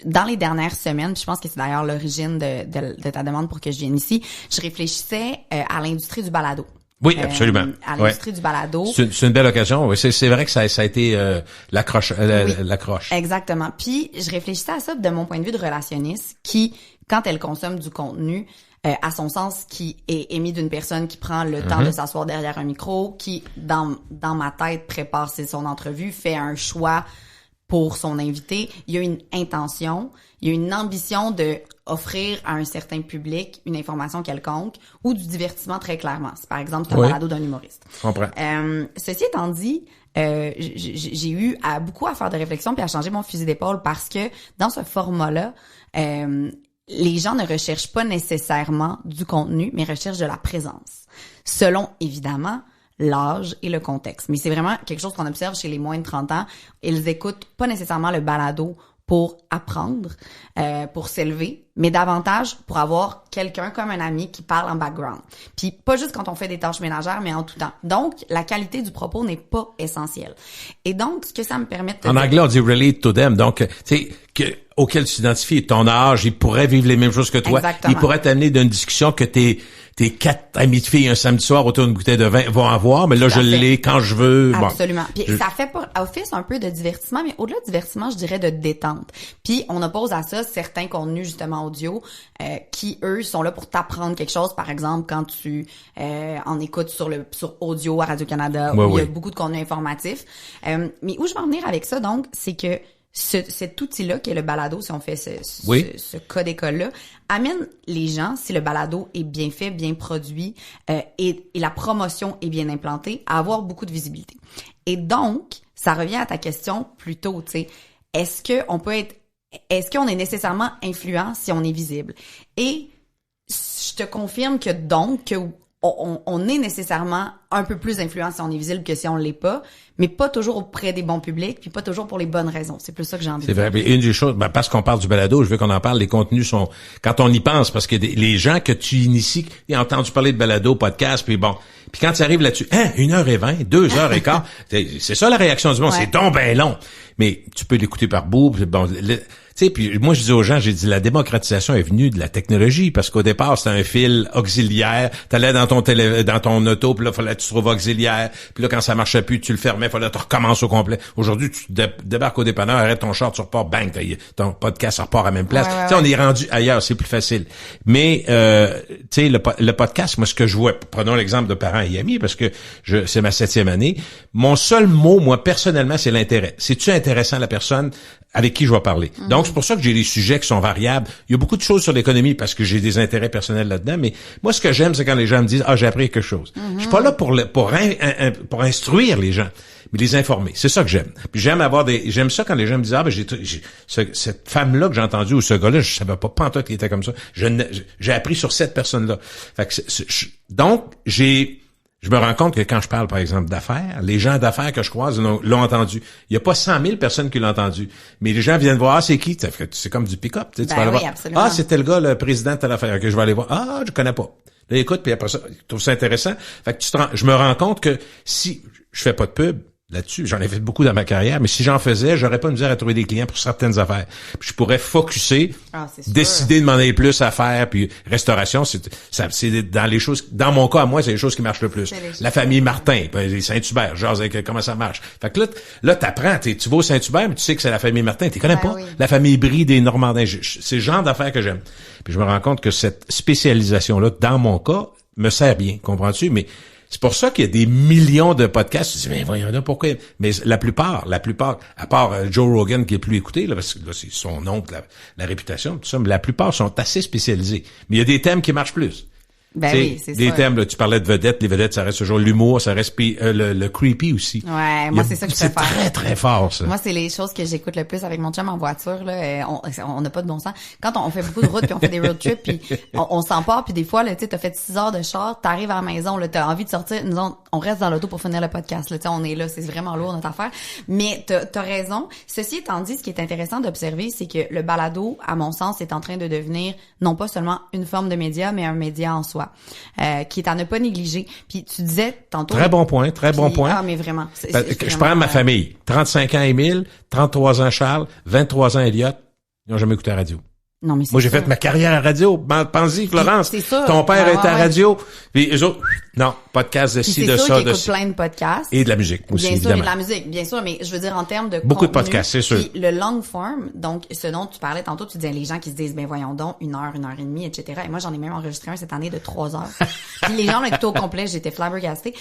dans les dernières semaines, je pense que c'est d'ailleurs l'origine de ta demande pour que je vienne ici, je réfléchissais à l'industrie du balado. Oui, absolument. À l'industrie du balado. C'est une belle occasion. Oui, c'est vrai que ça a été l'accroche. Exactement. Puis je réfléchissais à ça de mon point de vue de relationniste, qui, quand elle consomme du contenu, à son sens, qui est émis d'une personne qui prend le temps de s'asseoir derrière un micro, qui, dans ma tête, prépare son entrevue, fait un choix pour son invité, il y a une intention, il y a une ambition de offrir à un certain public une information quelconque ou du divertissement très clairement. C'est par exemple un balado d'un humoriste. Je comprends. Ceci étant dit, j'ai eu beaucoup à faire de réflexion puis à changer mon fusil d'épaule, parce que dans ce format-là, les gens ne recherchent pas nécessairement du contenu, mais recherchent de la présence. Selon, évidemment, l'âge et le contexte. Mais c'est vraiment quelque chose qu'on observe chez les moins de 30 ans. Ils écoutent pas nécessairement le balado pour apprendre, pour s'élever, mais davantage pour avoir quelqu'un comme un ami qui parle en background. Puis pas juste quand on fait des tâches ménagères, mais en tout temps. Donc, la qualité du propos n'est pas essentielle. Et donc, ce que ça me permet de... En anglais, on dit relate to them. Donc, tu sais, auquel tu t'identifies, ton âge, il pourrait vivre les mêmes choses que toi. Exactement. Il pourrait t'amener d'une discussion que tes 4 amis de filles un samedi soir autour d'une bouteille de vin vont avoir, mais là, je l'ai quand je veux. Absolument. Puis ça fait office un peu de divertissement, mais au-delà de divertissement, je dirais de détente. Puis on oppose à ça certains contenus, justement, audio, qui, eux, sont là pour t'apprendre quelque chose. Par exemple, quand tu en écoutes sur audio à Radio-Canada, où il y a beaucoup de contenu informatif. Mais où je veux en venir avec ça, donc, c'est que cet outil-là, qui est le balado, si on fait ce cas d'école-là, amène les gens, si le balado est bien fait, bien produit, et la promotion est bien implantée, à avoir beaucoup de visibilité. Et donc, ça revient à ta question plus tôt, tu sais. Est-ce qu'on est nécessairement influent si on est visible? Et je te confirme que on est nécessairement un peu plus influent si on est visible que si on l'est pas, mais pas toujours auprès des bons publics, puis pas toujours pour les bonnes raisons. C'est plus ça que j'ai envie de dire. C'est vrai. Une des choses, parce qu'on parle du balado, je veux qu'on en parle, les contenus sont, quand on y pense, parce que les gens que tu inities, ils ont entendu parler de balado, podcast, puis bon. Puis quand tu arrives là-dessus, 1h20, 2h15, c'est ça la réaction du monde, c'est donc ben long. Mais tu peux l'écouter par bout, bon, tu sais, puis moi je dis aux gens, j'ai dit la démocratisation est venue de la technologie parce qu'au départ c'était un fil auxiliaire, t'allais dans ton auto, puis là fallait que tu trouves auxiliaire, puis là quand ça marchait plus, tu le fermais, fallait que tu recommences au complet. Aujourd'hui, tu débarques au dépanneur, arrête ton char, tu repars, bang, ton podcast repart à la même place. Tu sais, on est rendu ailleurs, c'est plus facile. Mais tu sais, le podcast, moi ce que je vois, prenons l'exemple de parents et amis parce que c'est ma 7e année, mon seul mot, moi personnellement, c'est l'intérêt. C'est-tu intéressant la personne avec qui je vais parler. Donc, c'est pour ça que j'ai des sujets qui sont variables. Il y a beaucoup de choses sur l'économie parce que j'ai des intérêts personnels là-dedans, mais moi, ce que j'aime, c'est quand les gens me disent « Ah, j'ai appris quelque chose ». Je suis pas là pour instruire les gens, mais les informer. C'est ça que j'aime. Puis j'aime ça quand les gens me disent « Ah, ben cette femme-là que j'ai entendue ou ce gars-là, je savais pas pantoute qu'il était comme ça. J'ai appris sur cette personne-là. » Fait que donc, je me rends compte que quand je parle, par exemple, d'affaires, les gens d'affaires que je croise l'ont entendu. Il y a pas 100 000 personnes qui l'ont entendu. Mais les gens viennent voir, c'est qui? C'est comme du pick-up. Tu vas aller voir. Absolument. Ah, c'était le gars, le président de telle affaire. Ok, je vais aller voir. Ah, je connais pas. Là, écoute, puis après ça, je trouve ça intéressant. Fait que je me rends compte que si je fais pas de pub, là-dessus, j'en ai fait beaucoup dans ma carrière, mais si j'en faisais, j'aurais pas de misère à trouver des clients pour certaines affaires. Puis je pourrais focusser, décider de m'en aller plus à faire, puis restauration, c'est dans les choses, dans mon cas à moi, c'est les choses qui marchent le plus. La famille Martin, les Saint-Hubert, genre comment ça marche. Fait que là t'apprends, tu vas au Saint-Hubert, mais tu sais que c'est la famille Martin, tu connais pas? Oui. La famille Brie des Normandins, c'est le genre d'affaires que j'aime. Puis je me rends compte que cette spécialisation-là, dans mon cas, me sert bien, comprends-tu? Mais c'est pour ça qu'il y a des millions de podcasts. Tu te dis, mais voyons là, pourquoi? Mais la plupart, à part Joe Rogan qui est plus écouté, là, parce que là, c'est son nom, la réputation, tout ça, mais la plupart sont assez spécialisés. Mais il y a des thèmes qui marchent plus. Ben oui, c'est ça. Des thèmes, là, tu parlais de vedettes, les vedettes, ça reste toujours l'humour, ça reste le creepy aussi. Ouais, moi c'est ça que je préfère. C'est très très fort ça. Moi c'est les choses que j'écoute le plus avec mon chum en voiture là, on n'a pas de bon sens. Quand on fait beaucoup de routes puis on fait des road trips puis on s'empare puis des fois là tu sais t'as fait 6 heures de char, t'arrives à la maison là, t'as envie de sortir, nous on reste dans l'auto pour finir le podcast là, tu sais on est là, c'est vraiment lourd notre affaire. Mais t'as raison. Ceci étant dit, ce qui est intéressant d'observer, c'est que le balado, à mon sens, est en train de devenir non pas seulement une forme de média, mais un média en soi. Qui est à ne pas négliger. Puis tu disais tantôt... Très bon point. Ah, mais vraiment. Je prends ma famille. 35 ans Émile, 33 ans Charles, 23 ans Elliot. Ils n'ont jamais écouté la radio. Non, mais moi, j'ai fait ma carrière à radio. Pense-y, Florence. C'est ça. Ton père était à radio. Puis eux autres, non, podcast de ci, de ça, de ça. Plein de podcasts. Et de la musique aussi, bien évidemment. Sûr, et de la musique, bien sûr, mais je veux dire en termes de beaucoup contenu, de podcasts, c'est sûr. Puis le long form, donc ce dont tu parlais tantôt, tu disais les gens qui se disent, ben voyons donc, 1 heure, 1 heure et demie, etc. Et moi, j'en ai même enregistré un cette année de 3 heures. Puis les gens l'écoutaient au complet, j'étais flabbergastée.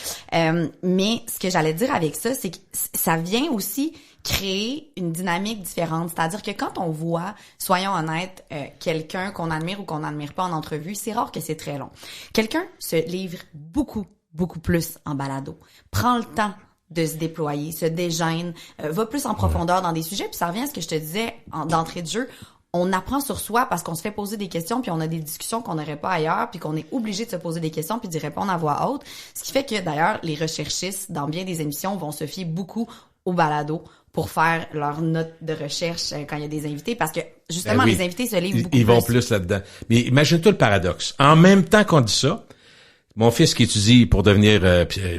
Mais ce que j'allais dire avec ça, c'est que ça vient aussi créer une dynamique différente. C'est-à-dire que quand on voit, soyons honnêtes, quelqu'un qu'on admire ou qu'on n'admire pas en entrevue, c'est rare que c'est très long. Quelqu'un se livre beaucoup plus en balado. Prend le temps de se déployer, se dégêne, va plus en profondeur dans des sujets. Puis ça revient à ce que je te disais d'entrée de jeu. On apprend sur soi parce qu'on se fait poser des questions puis on a des discussions qu'on n'aurait pas ailleurs puis qu'on est obligé de se poser des questions puis d'y répondre à voix haute. Ce qui fait que d'ailleurs, les recherchistes dans bien des émissions vont se fier beaucoup au balado pour faire leurs notes de recherche quand il y a des invités parce que justement les invités se livrent beaucoup plus. Ils vont plus là-dedans. Mais imagine-toi le paradoxe. En même temps qu'on dit ça, mon fils qui étudie pour devenir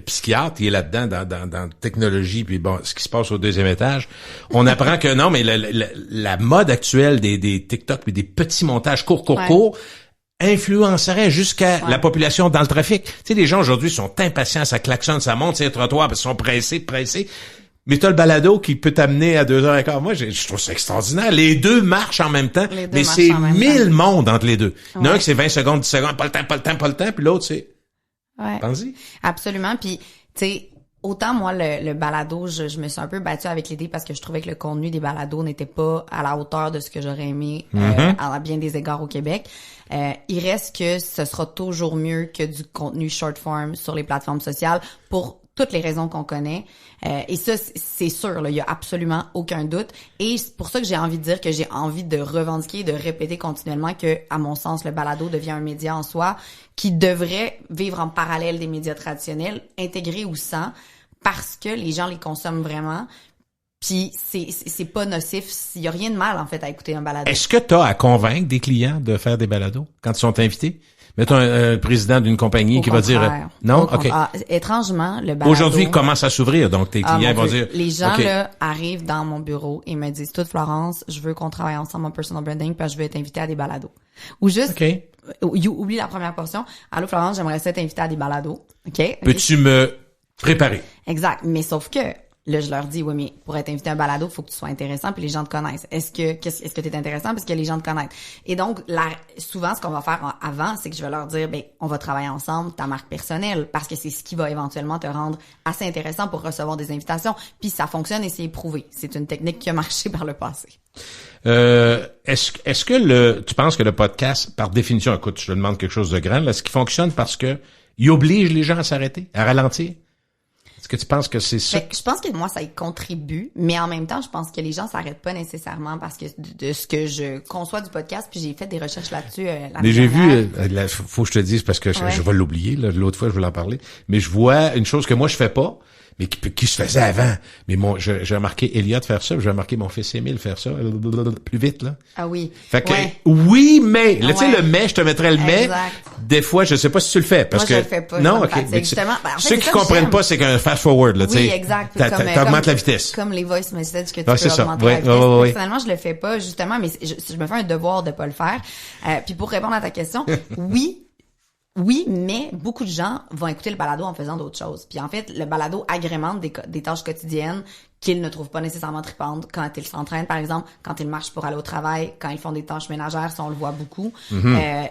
psychiatre, il est là-dedans dans technologie puis bon, ce qui se passe au 2e étage, on apprend que non, mais la mode actuelle des TikTok puis des petits montages courts influencerait jusqu'à la population dans le trafic. Tu sais, les gens aujourd'hui sont impatients, ça klaxonne, ça monte sur les trottoirs parce qu'ils sont pressés. Mais t'as le balado qui peut t'amener à 2h15. Moi, je trouve ça extraordinaire. Les deux marchent en même temps, mais c'est 1000 mondes entre les deux. Il y en a un qui c'est 20 secondes, 10 secondes, pas le temps, puis l'autre c'est... Pense-y. Absolument, puis tu sais, autant moi le balado, je me suis un peu battue avec l'idée parce que je trouvais que le contenu des balados n'était pas à la hauteur de ce que j'aurais aimé à bien des égards au Québec. Il reste que ce sera toujours mieux que du contenu short form sur les plateformes sociales pour toutes les raisons qu'on connaît. Et ça, c'est sûr, il y a absolument aucun doute. Et c'est pour ça que j'ai envie de dire que j'ai envie de revendiquer, de répéter continuellement que, à mon sens, le balado devient un média en soi qui devrait vivre en parallèle des médias traditionnels, intégrés ou sans, parce que les gens les consomment vraiment. Puis c'est pas nocif. Il y a rien de mal, en fait, à écouter un balado. Est-ce que tu as à convaincre des clients de faire des balados quand ils sont invités? Mettons un président d'une compagnie qui va dire non, OK. Étrangement, le balado aujourd'hui il commence à s'ouvrir, donc tes clients vont dire les gens là arrivent dans mon bureau et me disent toute Florence, je veux qu'on travaille ensemble en personal branding parce que je veux être invité à des balados. Ou juste oublie la première portion. Allô Florence, j'aimerais ça t'inviter à des balados. OK? Peux-tu me préparer? Exact, mais sauf que là, je leur dis, oui, mais pour être invité à un balado, il faut que tu sois intéressant puis les gens te connaissent. Est-ce que t'es intéressant parce que les gens te connaissent? Et donc, souvent, ce qu'on va faire avant, c'est que je vais leur dire, on va travailler ensemble ta marque personnelle parce que c'est ce qui va éventuellement te rendre assez intéressant pour recevoir des invitations. Puis ça fonctionne et c'est éprouvé. C'est une technique qui a marché par le passé. Est-ce que tu penses que le podcast, par définition, écoute, je te demande quelque chose de grand, là, est-ce qu'il fonctionne parce que il oblige les gens à s'arrêter, à ralentir? Est-ce que tu penses que c'est ça? Je pense que moi, ça y contribue, mais en même temps, je pense que les gens s'arrêtent pas nécessairement parce que de ce que je conçois du podcast, puis j'ai fait des recherches là-dessus. Mais j'ai vu, faut que je te dise parce que je vais l'oublier, là, l'autre fois je voulais en parler, mais je vois une chose que moi je fais pas, mais qui se faisait avant. Mais j'ai remarqué Elliot faire ça, j'ai remarqué mon fils Émile faire ça, plus vite, là. Ah oui. Fait que, oui, mais, là, tu sais, le mais, je te mettrais le mais. Exact. Des fois, je sais pas si tu le fais, parce que. Moi, je le fais pas. Non, ok. Mais justement, ceux qui comprennent pas, c'est qu'un fast forward, là, tu sais. Oui, exact. T'augmentes la vitesse. Comme les voice messages que tu peux augmenter la vitesse. Personnellement, je le fais pas, justement, mais je me fais un devoir de pas le faire. Puis pour répondre à ta question, oui, mais beaucoup de gens vont écouter le balado en faisant d'autres choses. Puis en fait, le balado agrémente des tâches quotidiennes qu'ils ne trouvent pas nécessairement tripantes quand ils s'entraînent, par exemple, quand ils marchent pour aller au travail, quand ils font des tâches ménagères, ça on le voit beaucoup.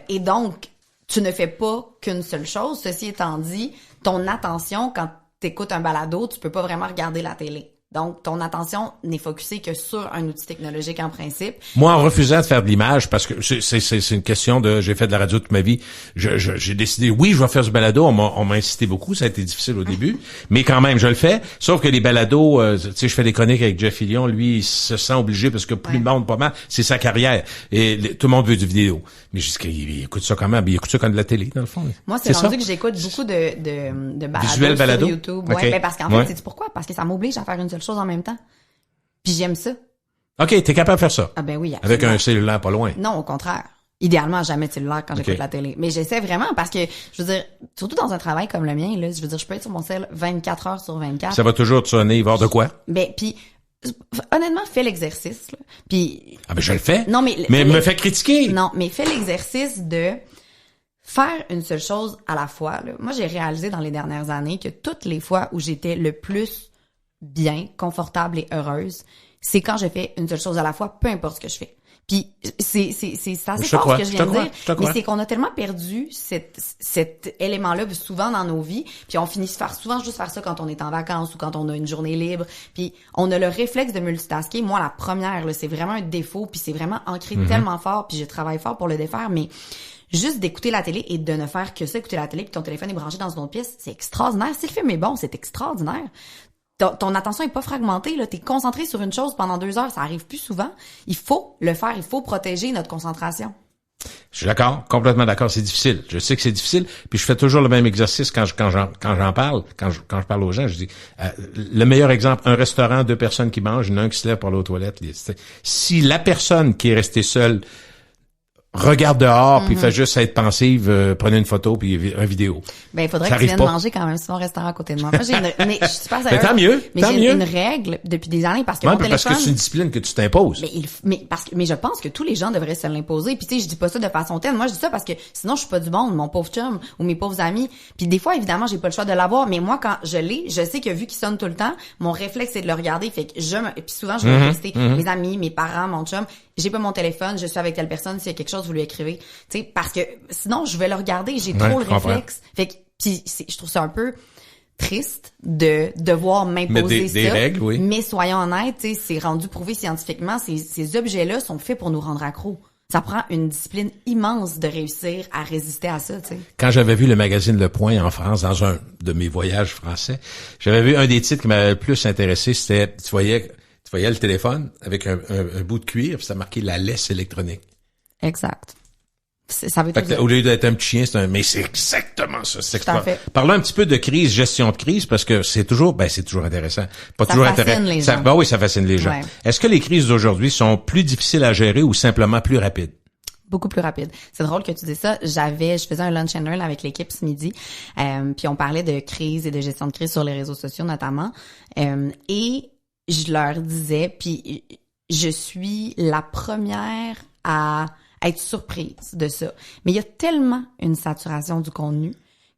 Et donc, tu ne fais pas qu'une seule chose. Ceci étant dit, ton attention, quand tu écoutes un balado, tu peux pas vraiment regarder la télé. Donc, ton attention n'est focusée que sur un outil technologique en principe. Moi, en refusant de faire de l'image, parce que c'est une question de, j'ai fait de la radio toute ma vie, j'ai décidé, oui, je vais faire ce balado, on m'a incité beaucoup, ça a été difficile au début, mais quand même, je le fais. Sauf que les balados, tu sais, je fais des chroniques avec Jeff Fillion, lui, il se sent obligé parce que plus de monde, pas mal, c'est sa carrière. Et tout le monde veut du vidéo. Mais je dis qu'il écoute ça quand même, il écoute ça comme de la télé, dans le fond. Moi, c'est rendu que j'écoute beaucoup de Visuel balado sur YouTube. Okay. Ouais, parce qu'en fait, sais-tu pourquoi? Parce que ça m'oblige à faire une seule chose en même temps. Puis j'aime ça. OK, t'es capable de faire ça? Ah ben oui, absolument. Avec un cellulaire pas loin? Non, au contraire. Idéalement, jamais de cellulaire quand j'écoute la télé. Mais j'essaie vraiment parce que, je veux dire, surtout dans un travail comme le mien, là, je veux dire, je peux être sur mon cell 24 heures sur 24. Ça va toujours te sonner, voir de quoi? Ben, puis honnêtement, fais l'exercice. Là. Puis ah ben je le fais. Non, mais me fait critiquer. Non, mais fais l'exercice de faire une seule chose à la fois. Là. Moi, j'ai réalisé dans les dernières années que toutes les fois où j'étais le plus bien, confortable et heureuse, c'est quand je fais une seule chose à la fois, peu importe ce que je fais. Puis c'est assez fort ce que je viens de dire, mais c'est qu'on a tellement perdu cet élément-là souvent dans nos vies, puis on finit souvent juste faire ça quand on est en vacances ou quand on a une journée libre, puis on a le réflexe de multitasker. Moi, la première, là, c'est vraiment un défaut, puis c'est vraiment ancré tellement fort, puis je travaille fort pour le défaire, mais juste d'écouter la télé et de ne faire que ça, écouter la télé, puis ton téléphone est branché dans une autre pièce, c'est extraordinaire. Si le film est bon, c'est extraordinaire. Ton attention est pas fragmentée, là. T'es concentré sur une chose pendant 2 heures. Ça arrive plus souvent. Il faut le faire. Il faut protéger notre concentration. Je suis d'accord. Complètement d'accord. C'est difficile. Je sais que c'est difficile. Puis je fais toujours le même exercice quand j'en parle. Quand je parle aux gens, je dis, le meilleur exemple, un restaurant, 2 personnes qui mangent, un qui se lève pour aller aux toilettes. Si la personne qui est restée seule regarde dehors puis fait juste être pensive, prenez une photo puis une vidéo. Ben il faudrait que tu viennes manger quand même sur mon restaurant à côté de moi. Moi mais je suis super sérieuse. Tant mieux. Mais j'ai une règle depuis des années parce que mon téléphone. Parce que c'est une discipline que tu t'imposes. Mais je pense que tous les gens devraient se l'imposer. Puis tu sais, je dis pas ça de façon telle. Moi je dis ça parce que sinon je suis pas du monde, mon pauvre chum ou mes pauvres amis. Puis des fois évidemment, j'ai pas le choix de l'avoir, mais moi quand je l'ai, je sais que vu qu'il sonne tout le temps, mon réflexe c'est de le regarder, fait que puis souvent je vais tester mes amis, mes parents, mon chum. J'ai pas mon téléphone, je suis avec telle personne, s'il y a quelque chose, vous lui écrivez. Tu sais, parce que sinon, je vais le regarder, j'ai trop le réflexe. Fait que, puis je trouve ça un peu triste de devoir m'imposer des règles, oui. Mais soyons honnêtes, tu sais, c'est rendu prouvé scientifiquement, ces objets-là sont faits pour nous rendre accros. Ça prend une discipline immense de réussir à résister à ça, tu sais. Quand j'avais vu le magazine Le Point en France, dans un de mes voyages français, j'avais vu un des titres qui m'avait le plus intéressé, c'était, tu voyais le téléphone avec un bout de cuir, puis ça marquait la laisse électronique. Exact. Ça veut tout dire. Au lieu d'être un petit chien, mais c'est exactement ça. C'est tout à fait. Parlons un petit peu de crise, gestion de crise, parce que c'est toujours intéressant. Pas ça toujours fascine intéressant. Les gens. Ben oui, ça fascine les gens. Ouais. Est-ce que les crises d'aujourd'hui sont plus difficiles à gérer ou simplement plus rapides? Beaucoup plus rapide. C'est drôle que tu dis ça. Je faisais un lunch and learn avec l'équipe ce midi, puis on parlait de crise et de gestion de crise sur les réseaux sociaux notamment, et je leur disais, puis je suis la première à être surprise de ça. Mais il y a tellement une saturation du contenu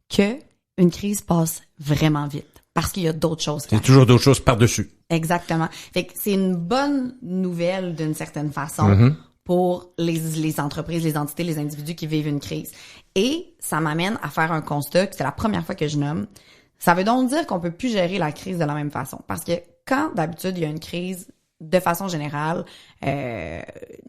que une crise passe vraiment vite parce qu'il y a d'autres choses. Il y a toujours d'autres choses par-dessus. Exactement. Fait que c'est une bonne nouvelle d'une certaine façon pour les entreprises, les entités, les individus qui vivent une crise. Et ça m'amène à faire un constat que c'est la première fois que je nomme. Ça veut donc dire qu'on peut plus gérer la crise de la même façon. Parce que quand d'habitude il y a une crise, de façon générale,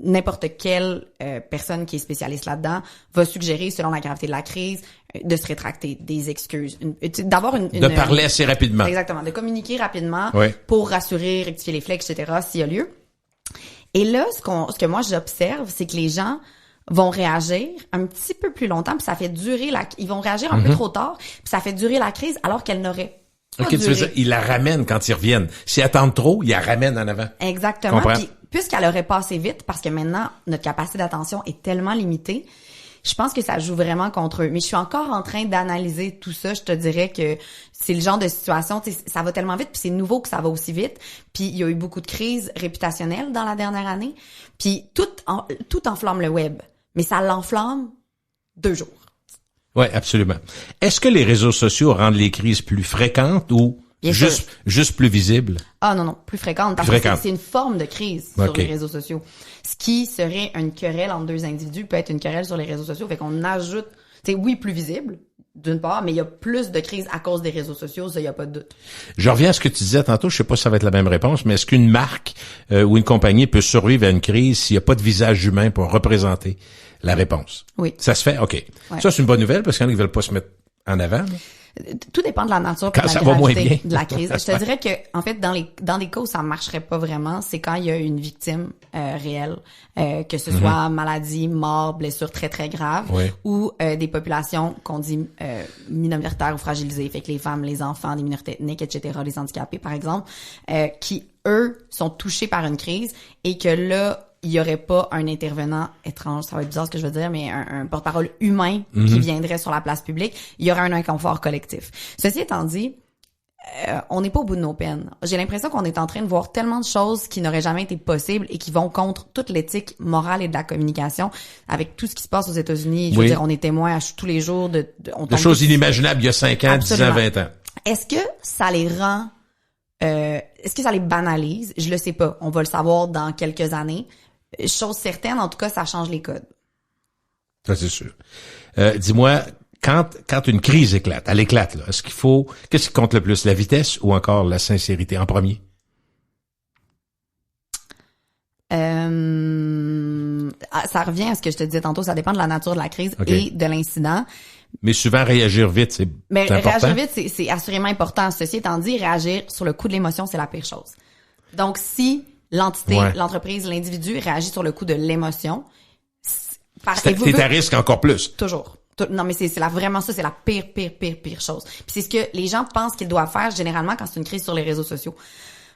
n'importe quelle personne qui est spécialiste là-dedans va suggérer, selon la gravité de la crise, de se rétracter, des excuses, d'avoir de parler assez rapidement. Exactement, de communiquer rapidement oui. pour rassurer, rectifier les flèches, etc., s'il y a lieu. Et là, ce que moi j'observe, c'est que les gens vont réagir un petit peu plus longtemps, puis ça fait durer ils vont réagir un peu trop tard, puis ça fait durer la crise alors qu'elle n'aurait pas duré. Tu veux dire, ils la ramènent quand ils reviennent. S'ils attendent trop, ils la ramènent en avant. Exactement. Puis puisqu'elle aurait passé vite, parce que maintenant notre capacité d'attention est tellement limitée, je pense que ça joue vraiment contre eux. Mais je suis encore en train d'analyser tout ça. Je te dirais que c'est le genre de situation, tu sais, ça va tellement vite, puis c'est nouveau que ça va aussi vite. Puis il y a eu beaucoup de crises réputationnelles dans la dernière année. Puis tout enflamme le web, mais ça l'enflamme 2 jours. Oui, absolument. Est-ce que les réseaux sociaux rendent les crises plus fréquentes ou juste plus visibles? Ah non, plus fréquentes. Parce que c'est une forme de crise sur les réseaux sociaux. Ce qui serait une querelle entre 2 individus peut être une querelle sur les réseaux sociaux. Fait qu'on ajoute, c'est oui, plus visible, d'une part, mais il y a plus de crises à cause des réseaux sociaux, ça, il n'y a pas de doute. Je reviens à ce que tu disais tantôt, je sais pas si ça va être la même réponse, mais est-ce qu'une marque ou une compagnie peut survivre à une crise s'il n'y a pas de visage humain pour représenter la réponse? Oui. Ça se fait? OK. Ouais. Ça, c'est une bonne nouvelle parce qu'il y en a qui veulent pas se mettre en avant. Là. Tout dépend de la nature et de la gravité de la crise. Je te dirais que, en fait, dans des cas où ça marcherait pas vraiment, c'est quand il y a une victime réelle, que ce soit maladie, mort, blessure très très grave, ou des populations qu'on dit minoritaires ou fragilisées, fait que les femmes, les enfants, des minorités ethniques, etc., les handicapés par exemple, qui eux sont touchés par une crise et que là il y aurait pas un intervenant étrange, ça va être bizarre ce que je veux dire, mais un porte-parole humain qui viendrait sur la place publique, il y aurait un inconfort collectif. Ceci étant dit, on n'est pas au bout de nos peines. J'ai l'impression qu'on est en train de voir tellement de choses qui n'auraient jamais été possibles et qui vont contre toute l'éthique morale et de la communication avec tout ce qui se passe aux États-Unis. Je veux dire, on est témoin tous les jours de choses inimaginables il y a 5 ans, absolument. 10 ans, 20 ans. Est-ce que ça les rend... est-ce que ça les banalise? Je le sais pas. On va le savoir dans quelques années. Chose certaine, en tout cas, ça change les codes. Ça, c'est sûr. Dis-moi, quand une crise éclate, elle éclate, là, qu'est-ce qui compte le plus, la vitesse ou encore la sincérité en premier? Ça revient à ce que je te disais tantôt, ça dépend de la nature de la crise et de l'incident. Mais souvent, réagir vite, c'est important. Réagir vite, c'est assurément important. Ceci étant dit, réagir sur le coup de l'émotion, c'est la pire chose. Donc, si l'entité, l'entreprise, l'individu réagit sur le coup de l'émotion, t'es à risque encore plus. Toujours. Non, mais c'est vraiment ça, c'est la pire chose. Puis c'est ce que les gens pensent qu'ils doivent faire généralement quand c'est une crise sur les réseaux sociaux.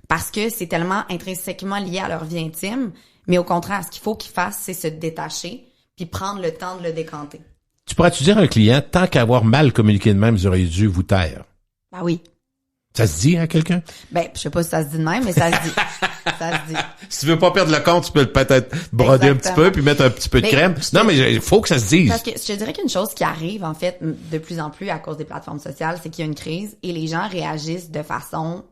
Parce que c'est tellement intrinsèquement lié à leur vie intime, mais au contraire, ce qu'il faut qu'ils fassent, c'est se détacher puis prendre le temps de le décanter. Tu pourrais-tu dire à un client, tant qu'à avoir mal communiqué de même, vous auriez dû vous taire? Ben oui. Ça se dit à quelqu'un? Ben, je sais pas si ça se dit de même, mais ça se dit. Ça se dit. Si tu veux pas perdre le compte, tu peux peut-être broder un petit peu puis mettre un petit peu de crème. Non, mais il faut que ça se dise. Parce que je te dirais qu'une chose qui arrive, en fait, de plus en plus à cause des plateformes sociales, c'est qu'il y a une crise et les gens réagissent de façon...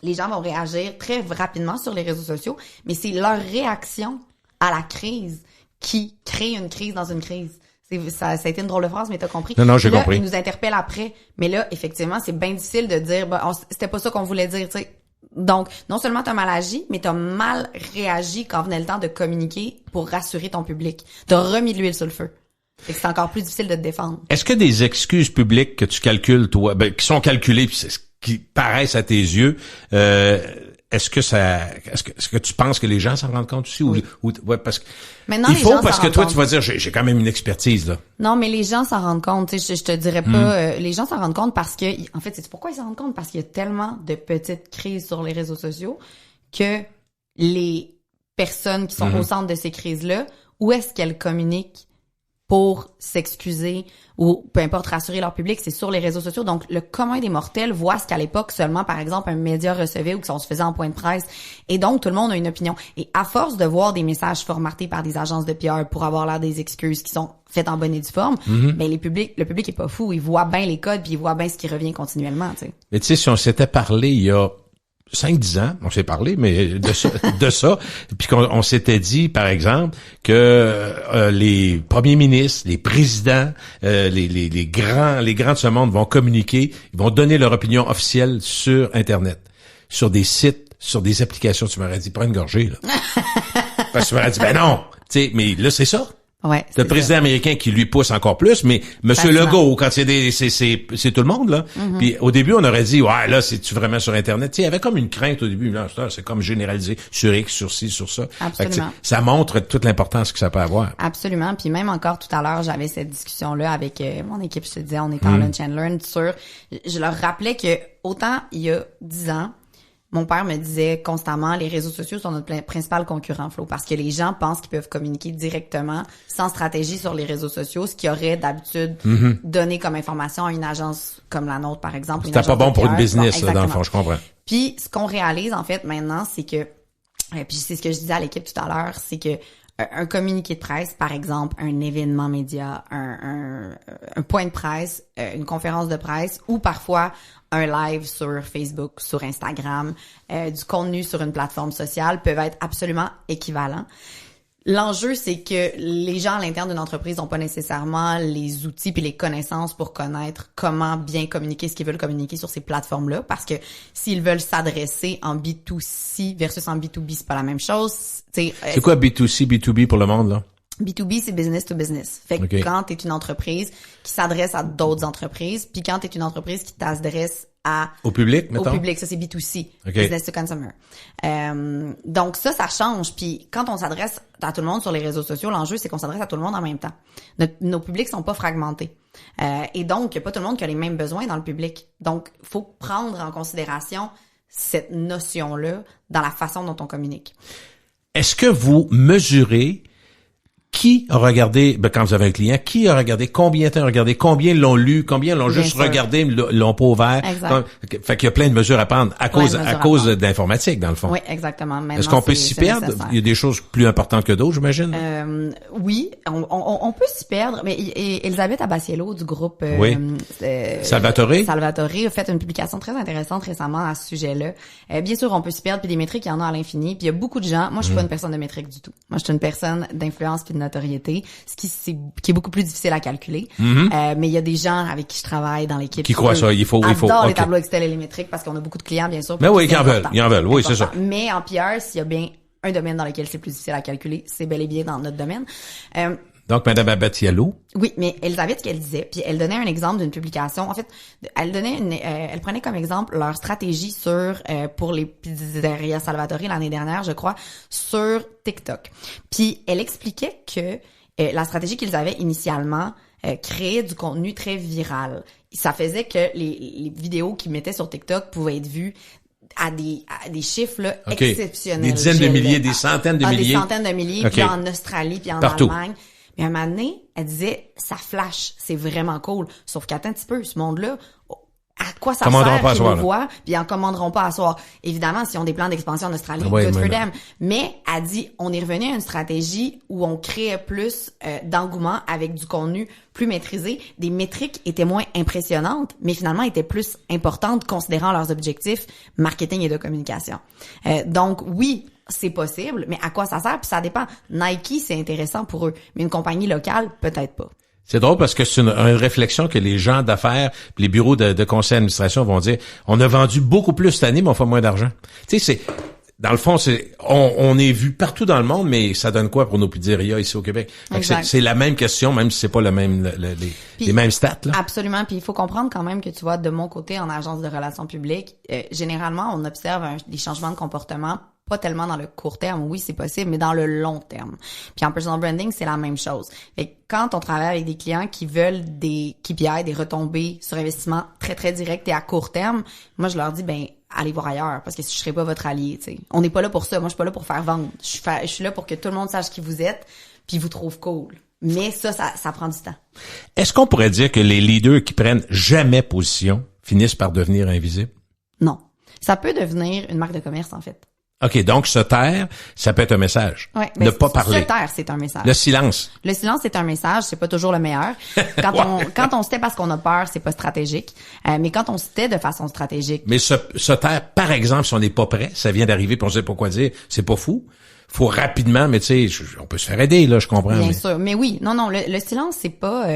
les gens vont réagir très rapidement sur les réseaux sociaux, mais c'est leur réaction à la crise qui crée une crise dans une crise. Ça a été une drôle de phrase, mais t'as compris. Non, j'ai compris. Ils nous interpellent après. Mais là, effectivement, c'est bien difficile de dire, c'était pas ça qu'on voulait dire, tu sais. Donc, non seulement t'as mal agi, mais t'as mal réagi quand venait le temps de communiquer pour rassurer ton public. T'as remis de l'huile sur le feu. Fait que c'est encore plus difficile de te défendre. Est-ce que des excuses publiques que tu calcules, toi, qui sont calculées, puis qui paraissent à tes yeux, est-ce que tu penses que les gens s'en rendent compte aussi? Oui. Ouais, parce que maintenant, il faut, parce que toi, tu vas dire, j'ai quand même une expertise, là. Non, mais les gens s'en rendent compte. Tu sais, je te dirais pas, les gens s'en rendent compte parce que, en fait, c'est pourquoi ils s'en rendent compte? Parce qu'il y a tellement de petites crises sur les réseaux sociaux que les personnes qui sont au centre de ces crises-là, où est-ce qu'elles communiquent pour s'excuser ou peu importe rassurer leur public, c'est sur les réseaux sociaux. Donc le commun des mortels voit ce qu'à l'époque seulement par exemple un média recevait ou que ça se faisait en point de presse, et donc tout le monde a une opinion. Et à force de voir des messages formatés par des agences de PR pour avoir l'air des excuses qui sont faites en bonne et due forme, ben le public est pas fou, il voit bien les codes puis il voit bien ce qui revient continuellement, tu sais. Mais tu sais, si on s'était parlé il y a 5-10 ans, on s'est parlé, mais de ça, puis qu'on s'était dit, par exemple, que les premiers ministres, les présidents, les grands de ce monde vont communiquer, ils vont donner leur opinion officielle sur Internet, sur des sites, sur des applications. Tu m'aurais dit, prends une gorgée, là. Parce que tu m'aurais dit, ben non, tu sais, mais là, c'est ça. Ouais, le président américain qui lui pousse encore plus, mais Monsieur Legault, quand c'est tout le monde, là. Puis au début, on aurait dit, ouais, là, c'est-tu vraiment sur Internet? Tu sais, il y avait comme une crainte au début, là, c'est comme généralisé sur X, sur ci, sur ça. Absolument. Ça montre toute l'importance que ça peut avoir. Absolument. Puis même encore tout à l'heure, j'avais cette discussion-là avec mon équipe, je te disais, on était en Lunch and Learn je leur rappelais que autant il y a 10 ans, mon père me disait constamment, les réseaux sociaux sont notre principal concurrent, Flo, parce que les gens pensent qu'ils peuvent communiquer directement, sans stratégie sur les réseaux sociaux, ce qui aurait d'habitude donné comme information à une agence comme la nôtre, par exemple. C'était pas bon pour une business, là, dans le fond, je comprends. Puis, ce qu'on réalise, en fait, maintenant, c'est que, puis c'est ce que je disais à l'équipe tout à l'heure, c'est que un communiqué de presse, par exemple, un événement média, un point de presse, une conférence de presse, ou parfois un live sur Facebook, sur Instagram, du contenu sur une plateforme sociale peuvent être absolument équivalents. L'enjeu, c'est que les gens à l'interne d'une entreprise n'ont pas nécessairement les outils puis les connaissances pour connaître comment bien communiquer ce qu'ils veulent communiquer sur ces plateformes-là, parce que s'ils veulent s'adresser en B2C versus en B2B, c'est pas la même chose. C'est quoi B2C, B2B pour le monde, là? B2B, c'est business to business. Fait que quand t'es une entreprise qui s'adresse à d'autres entreprises, puis quand t'es une entreprise qui t'adresse au public, mettons? Au public, ça c'est B2C, business to consumer. Donc ça change. Puis quand on s'adresse à tout le monde sur les réseaux sociaux, l'enjeu c'est qu'on s'adresse à tout le monde en même temps. Nos publics sont pas fragmentés. Et donc, il y a pas tout le monde qui a les mêmes besoins dans le public. Donc, faut prendre en considération cette notion-là dans la façon dont on communique. Est-ce que vous mesurez qui a regardé, quand vous avez un client, qui a regardé, combien de temps a regardé, combien l'ont lu, combien l'ont juste regardé, l'ont pas ouvert. Fait qu'il y a plein de mesures à prendre à cause d'informatique, dans le fond. Oui, exactement. Maintenant, est-ce qu'on peut s'y perdre? Il y a des choses plus importantes que d'autres, j'imagine? Oui, on peut s'y perdre, mais Elisabeth Abbassiello du groupe Salvatore a fait une publication très intéressante récemment à ce sujet-là. Bien sûr, on peut s'y perdre, puis des métriques, il y en a à l'infini, puis il y a beaucoup de gens. Moi, je suis pas une personne de métriques du tout. Moi, je suis une personne d'influence puis de notoriété, ce qui est beaucoup plus difficile à calculer. Mais il y a des gens avec qui je travaille dans l'équipe qui croient ça. Il faut. Les tableaux Excel et les métriques parce qu'on a beaucoup de clients, bien sûr. Mais oui, ils en veulent. Oui, c'est ça. Mais en PR, s'il y a bien un domaine dans lequel c'est plus difficile à calculer, c'est bel et bien dans notre domaine. Donc, Madame Abbassiello. Oui, mais Elisabeth, ce qu'elle disait, puis elle donnait un exemple d'une publication. En fait, elle prenait comme exemple leur stratégie pour les pizzerias Salvatore l'année dernière, je crois, sur TikTok. Puis elle expliquait que la stratégie qu'ils avaient initialement créait du contenu très viral. Ça faisait que les vidéos qu'ils mettaient sur TikTok pouvaient être vues à des chiffres là, exceptionnels. Des dizaines de milliers, des centaines de milliers. Des centaines de milliers, puis en Australie, puis en Allemagne. Mais un moment donné, elle disait, ça flash, c'est vraiment cool. Sauf qu'attends un petit peu, ce monde-là, à quoi ça sert qu'ils le voient, puis ils en commanderont pas à soir. Évidemment, s'ils ont des plans d'expansion en Australie, good for them. Mais elle dit, on est revenu à une stratégie où on créait plus d'engouement avec du contenu plus maîtrisé. Des métriques étaient moins impressionnantes, mais finalement étaient plus importantes considérant leurs objectifs marketing et de communication. Donc oui, c'est possible, mais à quoi ça sert? Puis ça dépend. Nike, c'est intéressant pour eux, mais une compagnie locale, peut-être pas. C'est drôle parce que c'est une réflexion que les gens d'affaires, les bureaux de conseil d'administration vont dire, on a vendu beaucoup plus cette année, mais on fait moins d'argent. Tu sais, dans le fond, on est vu partout dans le monde, mais ça donne quoi pour nos pizzerias ici au Québec? C'est la même question, même si c'est pas les mêmes stats, là. Absolument. Puis il faut comprendre quand même que, tu vois, de mon côté, en agence de relations publiques, généralement, on observe des changements de comportement, pas tellement dans le court terme, oui, c'est possible, mais dans le long terme. Puis en personal branding, c'est la même chose. Fait que quand on travaille avec des clients qui veulent des KPI, des retombées sur investissement très, très directes et à court terme, moi, je leur dis, allez voir ailleurs, parce que je serai pas votre allié, tu sais. On n'est pas là pour ça. Moi, je suis pas là pour faire vendre. Je suis là pour que tout le monde sache qui vous êtes, puis vous trouve cool. Mais ça prend du temps. Est-ce qu'on pourrait dire que les leaders qui prennent jamais position finissent par devenir invisibles? Non. Ça peut devenir une marque de commerce, en fait. OK, donc se taire, ça peut être un message. Ouais, ne pas parler. Se taire, c'est un message. Le silence. Le silence, c'est un message, c'est pas toujours le meilleur. Quand on se tait parce qu'on a peur, c'est pas stratégique. Mais quand on se tait de façon stratégique. Mais se taire, par exemple, si on n'est pas prêt, ça vient d'arriver, puis on sait pas quoi dire, c'est pas fou. Faut rapidement, mais tu sais, on peut se faire aider, là, je comprends. Bien sûr. Mais oui, non, le silence, c'est pas...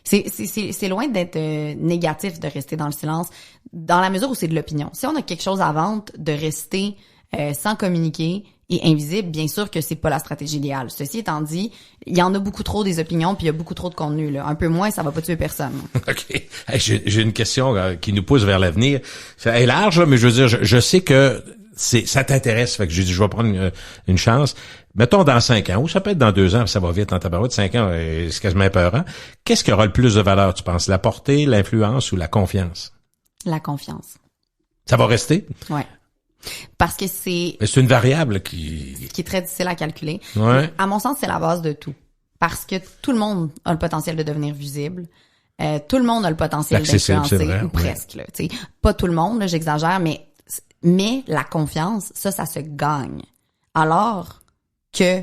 c'est loin d'être négatif de rester dans le silence, dans la mesure où c'est de l'opinion. Si on a quelque chose à vendre, de rester sans communiquer et invisible, bien sûr que c'est pas la stratégie idéale. Ceci étant dit, il y en a beaucoup trop des opinions, puis il y a beaucoup trop de contenu, là. Un peu moins, ça va pas tuer personne. OK. Hey, j'ai une question qui nous pousse vers l'avenir. Elle est large, là, mais je veux dire, je sais que ça t'intéresse, fait que j'ai dit, je vais prendre une chance. Mettons dans 5 ans, ou ça peut être dans 2 ans, ça va vite dans ta tabarouette, 5 ans, c'est quasiment épeurant. Qu'est-ce qui aura le plus de valeur, tu penses? La portée, l'influence ou la confiance? La confiance. Ça va rester? Ouais. Parce que c'est une variable qui est très difficile à calculer. Ouais. À mon sens, c'est la base de tout. Parce que tout le monde a le potentiel de devenir visible. Tout le monde a le potentiel d'influencer, ou presque. Là, t'sais. Pas tout le monde, là, j'exagère, mais la confiance, ça se gagne. Alors que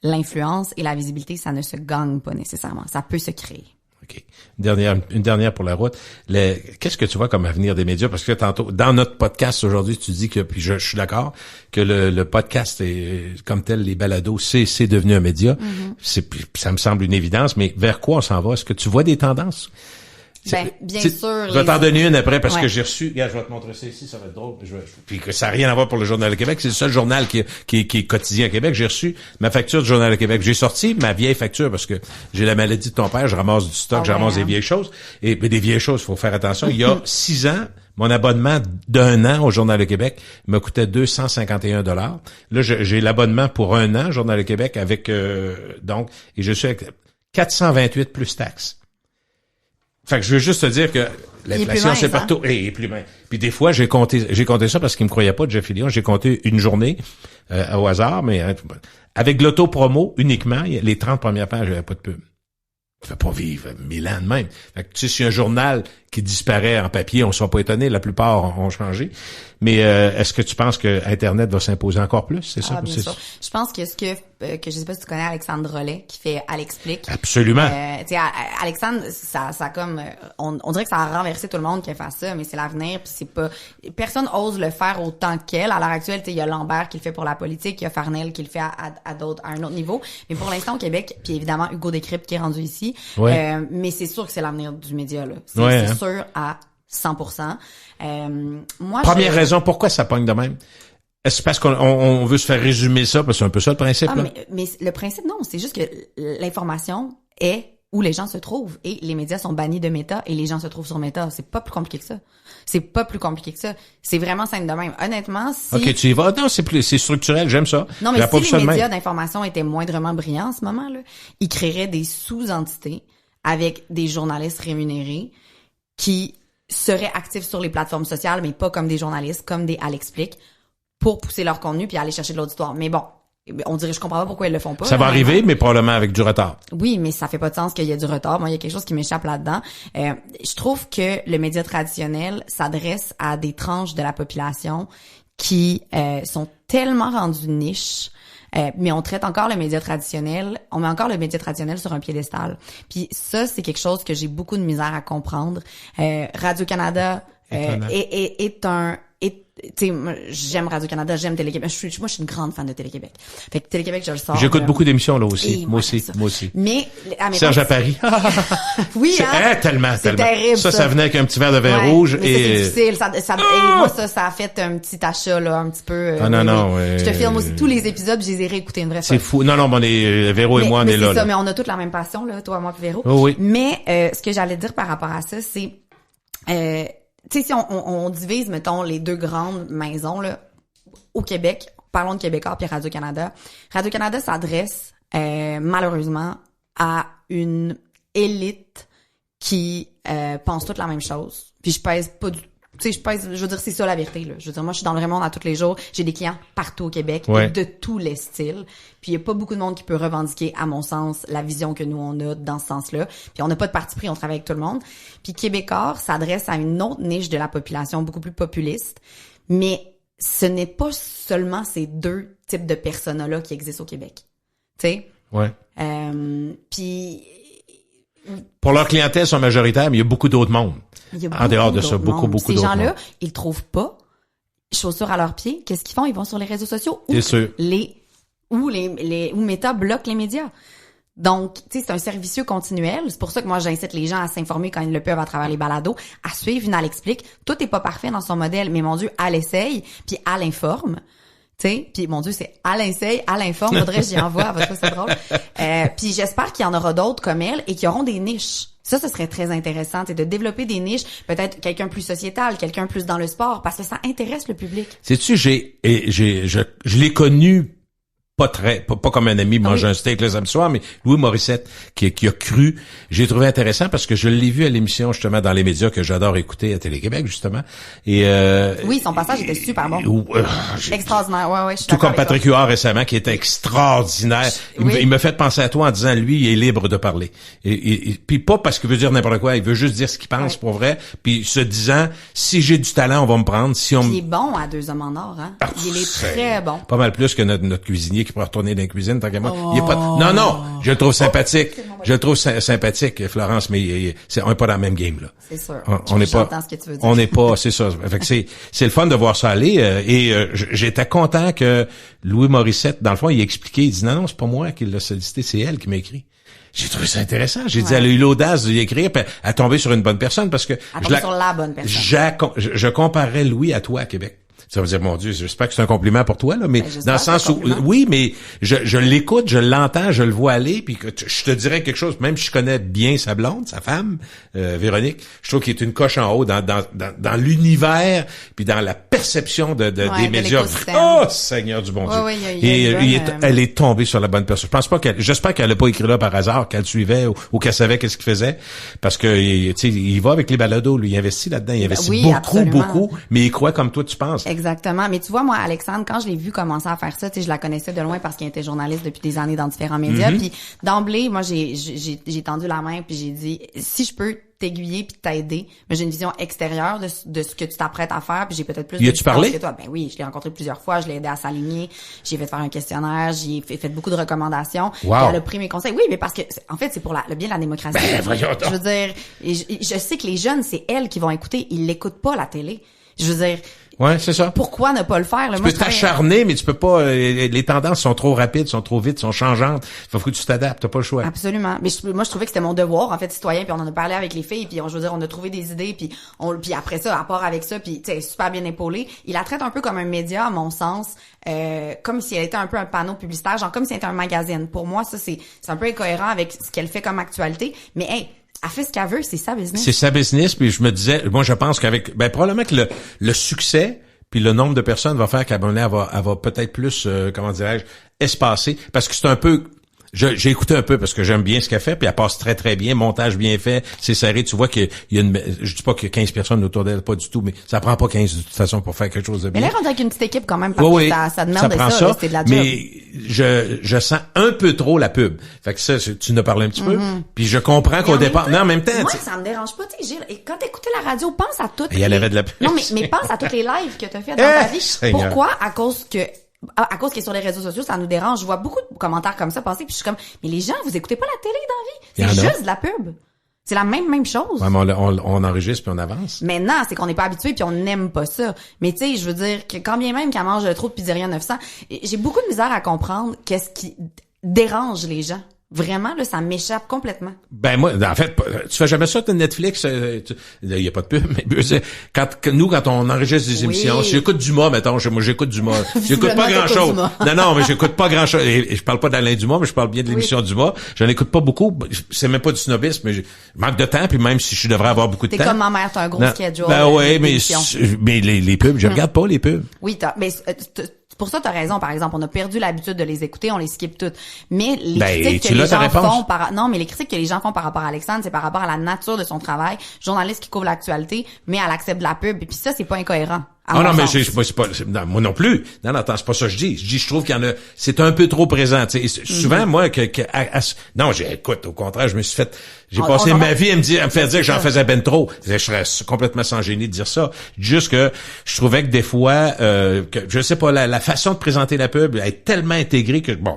l'influence et la visibilité, ça ne se gagne pas nécessairement. Ça peut se créer. OK. Une dernière pour la route. Qu'est-ce que tu vois comme avenir des médias? Parce que tantôt, dans notre podcast aujourd'hui, tu dis que, puis je suis d'accord, que le podcast est, comme tel, les balados, c'est devenu un média. Mm-hmm. Ça me semble une évidence, mais vers quoi on s'en va? Est-ce que tu vois des tendances? Bien sûr. Je vais t'en donner une après parce que j'ai reçu. Regarde, je vais te montrer ça ici, ça va être drôle. Puis que ça n'a rien à voir pour le Journal de Québec. C'est le seul journal qui est quotidien à Québec. J'ai reçu ma facture du Journal de Québec. J'ai sorti ma vieille facture parce que j'ai la maladie de ton père. Je ramasse du stock, je ramasse des vieilles choses. Et des vieilles choses, faut faire attention. Il y a 6 ans, mon abonnement d'1 an au Journal de Québec me coûtait 251 $. Là, j'ai l'abonnement pour 1 an, Journal de Québec, avec donc, et je suis avec 428 plus taxes. Fait que je veux juste te dire que l'inflation, c'est partout. Et plus mince. Puis des fois, j'ai compté ça parce qu'il me croyait pas, Jeff Fillion. J'ai compté une journée au hasard, mais avec l'auto-promo uniquement, les 30 premières pages, j'avais pas de pub. Tu peux pas vivre 1000 ans de même. Fait que tu sais, si un journal qui disparaît en papier, on ne soit pas étonné, la plupart ont changé. Mais est-ce que tu penses que Internet va s'imposer encore plus? C'est ça? Bien sûr. Je pense que que je sais pas si tu connais Alexandre Drolet, qui fait Alexplique. Absolument. Tu sais, Alexandre, ça comme, on dirait que ça a renversé tout le monde qui a fait ça, mais c'est l'avenir, puis c'est pas, personne ose le faire autant qu'elle. À l'heure actuelle, tu sais, il y a Lambert qui le fait pour la politique, il y a Farnell qui le fait à un autre niveau. Mais pour l'instant, au Québec, puis évidemment, Hugo Décrypte qui est rendu ici. Ouais. Mais c'est sûr que c'est l'avenir du média, là. C'est sûr à 100%. Première raison, pourquoi ça pogne de même? Est-ce parce qu'on veut se faire résumer ça? Parce que c'est un peu ça le principe, là? Mais le principe, non. C'est juste que l'information est où les gens se trouvent. Et les médias sont bannis de Meta et les gens se trouvent sur Meta. C'est pas plus compliqué que ça. C'est vraiment simple de même. Honnêtement, si... OK, tu y vas. Non, c'est structurel. J'aime ça. Non, mais si les médias d'information étaient moindrement brillants en ce moment, là, ils créeraient des sous-entités avec des journalistes rémunérés qui seraient actifs sur les plateformes sociales, mais pas comme des journalistes, comme des Alexplique, pour pousser leur contenu puis aller chercher de l'auditoire. Mais bon, on dirait, je comprends pas pourquoi ils le font pas. Ça va arriver, mais probablement avec du retard. Oui, mais ça fait pas de sens qu'il y ait du retard. Moi, il y a quelque chose qui m'échappe là-dedans. Je trouve que le média traditionnel s'adresse à des tranches de la population qui sont tellement rendues niches. Mais on traite encore le média traditionnel, on met encore le média traditionnel sur un piédestal. Puis ça, c'est quelque chose que j'ai beaucoup de misère à comprendre. Radio-Canada tu sais, j'aime Radio-Canada, j'aime Télé-Québec. Moi, je suis une grande fan de Télé-Québec. Fait que Télé-Québec, je le sors. J'écoute beaucoup d'émissions, là, aussi. Moi aussi. Mais, Serge à Paris. Oui, tellement. C'est terrible. Ça venait avec un petit verre de vin rouge mais et... c'est difficile. Et moi, ça a fait un petit achat, là, un petit peu. Je te filme aussi tous les épisodes, je les ai réécoutés une vraie fois. C'est fou. Non, on est, Véro et moi, on est là. C'est ça, mais on a toute la même passion, là, toi, moi, puis Véro. Oh, oui. Mais, ce que j'allais dire par rapport à ça, c'est, tu sais, si on divise, mettons, les deux grandes maisons, là, au Québec, parlons de Québécois puis Radio-Canada. Radio-Canada s'adresse, malheureusement, à une élite qui pense toute la même chose. Puis je pèse pas du... Tu sais, je veux dire, c'est ça la vérité, là. Je veux dire, moi, je suis dans le vrai monde à tous les jours. J'ai des clients partout au Québec, de tous les styles. Puis il y a pas beaucoup de monde qui peut revendiquer, à mon sens, la vision que nous, on a dans ce sens-là. Puis on n'a pas de parti pris, on travaille avec tout le monde. Puis Québécois s'adresse à une autre niche de la population, beaucoup plus populiste. Mais ce n'est pas seulement ces deux types de personas-là qui existent au Québec. Tu sais? Ouais. Puis... Pour leur clientèle, ils sont majoritaires, mais il y a beaucoup d'autres mondes. En dehors de ça, beaucoup d'autres. Ces gens-là, ils trouvent pas chaussures à leurs pieds. Qu'est-ce qu'ils font? Ils vont sur les réseaux sociaux ou Meta bloque les médias. Donc, tu sais, c'est un servicieux continuel. C'est pour ça que moi, j'incite les gens à s'informer quand ils le peuvent à travers les balados, à suivre une Elle explique. Tout est pas parfait dans son modèle, mais mon Dieu, Elle essaye, puis Elle informe. Tu sais, puis mon Dieu, c'est Elle essaye, Elle informe. Faudrait que j'y envoie, à votre fois, c'est drôle. Puis j'espère qu'il y en aura d'autres comme elle et qui auront des niches. Ça, ce serait très intéressant, de développer des niches, peut-être quelqu'un plus sociétal, quelqu'un plus dans le sport, parce que ça intéresse le public. Sais-tu, je l'ai connu pas comme un ami manger un steak le samedi soir, mais Louis Morissette qui a cru, j'ai trouvé intéressant parce que je l'ai vu à l'émission justement dans les médias que j'adore écouter à Télé-Québec justement. Et oui, son passage était super bon. Extraordinaire. Ouais, je suis tout comme Patrick Huard récemment qui était extraordinaire. Il me fait penser à toi en disant lui, il est libre de parler. Et puis pas parce qu'il veut dire n'importe quoi, il veut juste dire ce qu'il pense pour vrai, puis se disant si j'ai du talent, on va me prendre, il est bon à Deux hommes en or hein. Il est très bon. Pas mal plus que notre cuisinier qui pourrait retourner dans la cuisine tant qu'à moi. Il est pas non, je le trouve sympathique. Je le trouve sympathique Florence, mais on n'est pas dans le même game là. C'est sûr. On n'est pas ce que tu veux dire. On n'est pas, c'est ça. Fait que c'est le fun de voir ça aller j'étais content que Louis Morissette dans le fond, il expliquait, il dit non, c'est pas moi qui l'a sollicité, c'est elle qui m'a écrit. J'ai trouvé ça intéressant. J'ai dit, elle a eu l'audace d'y écrire, puis elle a tombé sur une bonne personne parce que sur la bonne personne. Je comparerais Louis à toi à Québec. Ça veut dire, mon Dieu, j'espère que c'est un compliment pour toi, là, mais dans le sens où, oui, mais je l'écoute, je l'entends, je le vois aller, puis que je te dirais quelque chose, même si je connais bien sa blonde, sa femme, Véronique, je trouve qu'il est une coche en haut dans l'univers, puis dans la perception des médias. Oh, Seigneur du bon Dieu. Elle est tombée sur la bonne personne. J'espère qu'elle a pas écrit là par hasard, qu'elle suivait ou qu'elle savait qu'est-ce qu'il faisait, parce que, tu sais, il va avec les balados, lui, il investit là-dedans, il investit beaucoup, mais il croit comme toi tu penses. Exactement. Mais tu vois, moi, Alexandre, quand je l'ai vu commencer à faire ça, tu sais, je la connaissais de loin parce qu'il était journaliste depuis des années dans différents médias. Puis d'emblée, moi, j'ai tendu la main puis j'ai dit, si je peux t'aiguiller puis t'aider, mais j'ai une vision extérieure de ce que tu t'apprêtes à faire puis j'ai peut-être plus de tu parlé? Que toi. Ben oui, je l'ai rencontré plusieurs fois, je l'ai aidé à s'aligner, j'ai fait faire un questionnaire, j'ai fait beaucoup de recommandations. Wow. Elle a pris mes conseils. Oui, mais parce que en fait, c'est pour le bien de la démocratie. Je veux dire, je sais que les jeunes, c'est elles qui vont écouter, ils l'écoutent pas la télé. Je veux dire, ouais, c'est ça. Pourquoi ne pas le faire? Là? Tu peux t'acharner, mais tu peux pas. Les tendances sont trop rapides, sont trop vite, sont changeantes. Il faut que tu t'adaptes. T'as pas le choix. Absolument. Mais moi, je trouvais que c'était mon devoir, en fait, citoyen. Puis on en a parlé avec les filles. Puis je veux dire, on a trouvé des idées. Puis après ça, à part avec ça, puis tu sais, super bien épaulé. Il la traite un peu comme un média, à mon sens, comme si elle était un peu un panneau publicitaire, genre comme si elle était un magazine. Pour moi, ça c'est un peu incohérent avec ce qu'elle fait comme actualité. Mais hey. Elle fait ce qu'elle veut, c'est sa business. C'est sa business, puis je me disais, moi je pense qu'avec, probablement que le succès, puis le nombre de personnes va faire qu'elle va peut-être plus, comment dirais-je, espacer, parce que c'est un peu, j'ai écouté un peu parce que j'aime bien ce qu'elle fait, puis elle passe très très bien, montage bien fait, c'est serré, tu vois qu'il y a je dis pas qu'il y a 15 personnes autour d'elle, pas du tout, mais ça prend pas 15 de toute façon pour faire quelque chose de bien. Mais là, on dirait qu'une petite équipe quand même, parce que ça demande ça, c'est de la job. Mais je sens un peu trop la pub. Fait que ça, tu nous parles un petit peu, puis je comprends qu'au départ, mais en même temps, moi, ça me dérange pas, tu sais, Gilles, et quand t'écoutais la radio, pense à toutes il y avait de la pub. Non, mais pense à toutes les lives que t'as fait dans ta vie. Pourquoi? À cause qu'il est sur les réseaux sociaux, ça nous dérange. Je vois beaucoup de commentaires comme ça passer, puis je suis comme, mais les gens, vous écoutez pas la télé dans la vie? C'est juste de la pub. C'est la même chose. Ouais, mais on enregistre puis on avance. Maintenant, c'est qu'on n'est pas habitué puis on n'aime pas ça. Mais tu sais, je veux dire que quand bien même qu'elle mange trop de pizzeria 900, j'ai beaucoup de misère à comprendre qu'est-ce qui dérange les gens. Vraiment, là, ça m'échappe complètement. Ben moi, en fait, tu fais jamais ça de Netflix, il y a pas de pub, mais quand on enregistre des émissions, si j'écoute Dumas, mettons, moi j'écoute Dumas, j'écoute pas grand-chose. Non, mais j'écoute pas grand-chose. Et je parle pas d'Alain Dumas, mais je parle bien de l'émission Dumas. Je n'écoute pas beaucoup. C'est même pas du snobisme, mais je manque de temps, puis même si je devrais avoir beaucoup de temps. T'es comme ma mère, t'as un gros schedule. Ben ouais, mais les pubs, je regarde pas les pubs. Oui, mais pour ça, t'as raison, par exemple. On a perdu l'habitude de les écouter, on les skip toutes. Mais les critiques que les gens font mais les critiques que les gens font par rapport à Alexandre, c'est par rapport à la nature de son travail. Journaliste qui couvre l'actualité, mais elle accepte de la pub. Et puis ça, c'est pas incohérent. Non, mais moi non plus. Non, attends, c'est pas ça que je dis. Je trouve qu'il y en a, c'est un peu trop présent, tu sais. Souvent, moi, j'écoute, au contraire, j'ai passé ma vie à me faire dire que j'en faisais ben trop. Je serais complètement sans génie de dire ça. Juste que je trouvais que des fois, je sais pas, la façon de présenter la pub est tellement intégrée que, bon,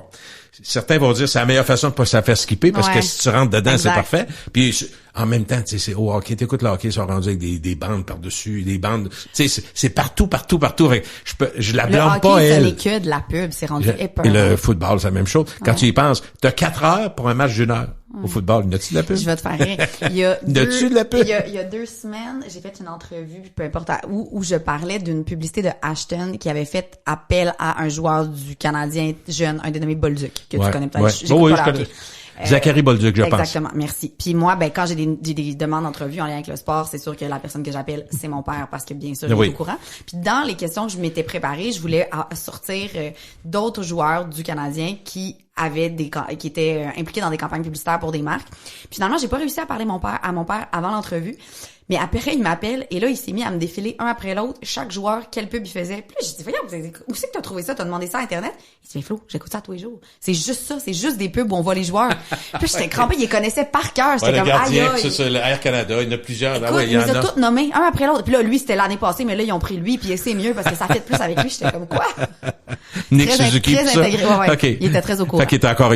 certains vont dire c'est la meilleure façon de pas se faire skipper parce que si tu rentres dedans, c'est parfait. Puis en même temps, tu sais, c'est au hockey, t'écoutes le hockey, ils sont rendus avec des bandes par-dessus, des bandes, tu sais, c'est partout. Je la blâme pas, elle. Le hockey, ce n'est que de la pub, c'est rendu épeurant. Et le football, c'est la même chose. Quand tu y penses, t'as 4 heures pour un match d'1 heure. Au football, y a-tu de la pub? Je vais te faire rire. Il y a il y a 2 semaines, j'ai fait une entrevue, peu importe où je parlais d'une publicité de Ashton qui avait fait appel à un joueur du Canadien jeune, un dénommé Bolduc, que tu connais peut-être. Je connais. Zachary Bolduc, je pense. Exactement, merci. Puis moi, quand j'ai des demandes d'entrevue en lien avec le sport, c'est sûr que la personne que j'appelle, c'est mon père, parce que bien sûr, je suis au courant. Puis dans les questions que je m'étais préparée, je voulais sortir d'autres joueurs du Canadien qui étaient impliqués dans des campagnes publicitaires pour des marques. Puis finalement, j'ai pas réussi à parler à mon père avant l'entrevue. Mais après, il m'appelle et là, il s'est mis à me défiler un après l'autre, chaque joueur, quelle pub il faisait. Puis là, j'ai dit, voyons, où c'est que t'as trouvé ça? T'as demandé ça à Internet? Il dit, mais Flo, j'écoute ça tous les jours. C'est juste ça, c'est juste des pubs où on voit les joueurs. Puis j'étais crampée, il les connaissait par cœur. J'étais comme, c'est le Air Canada, il y en a plusieurs. Écoute, il les a tous nommés, un après l'autre. Puis là, lui, c'était l'année passée, mais là, ils ont pris lui, puis c'est mieux parce que ça fait plus avec lui. J'étais comme, quoi? Nick Suzuki, très intégré, okay. Il était très au courant. Fait qu'il était encore,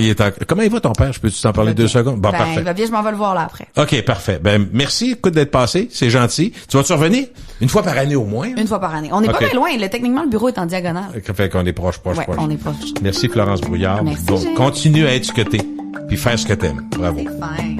comment il va ton père? Je peux t'en parler 2 secondes? Bon, parfait. Il va bien, je m'en vais le voir là après. OK, parfait. Ben, merci, écoute, d'être passé. C'est gentil. Tu vas-tu revenir? Une fois par année au moins? Une fois par année. On n'est pas très loin. Techniquement, le bureau est en diagonale. Fait qu'on est proche. On est proche. Merci, Florence Brouillard. Merci, continue à être ce que t'es, puis faire ce que t'aimes. Bravo. C'est fin.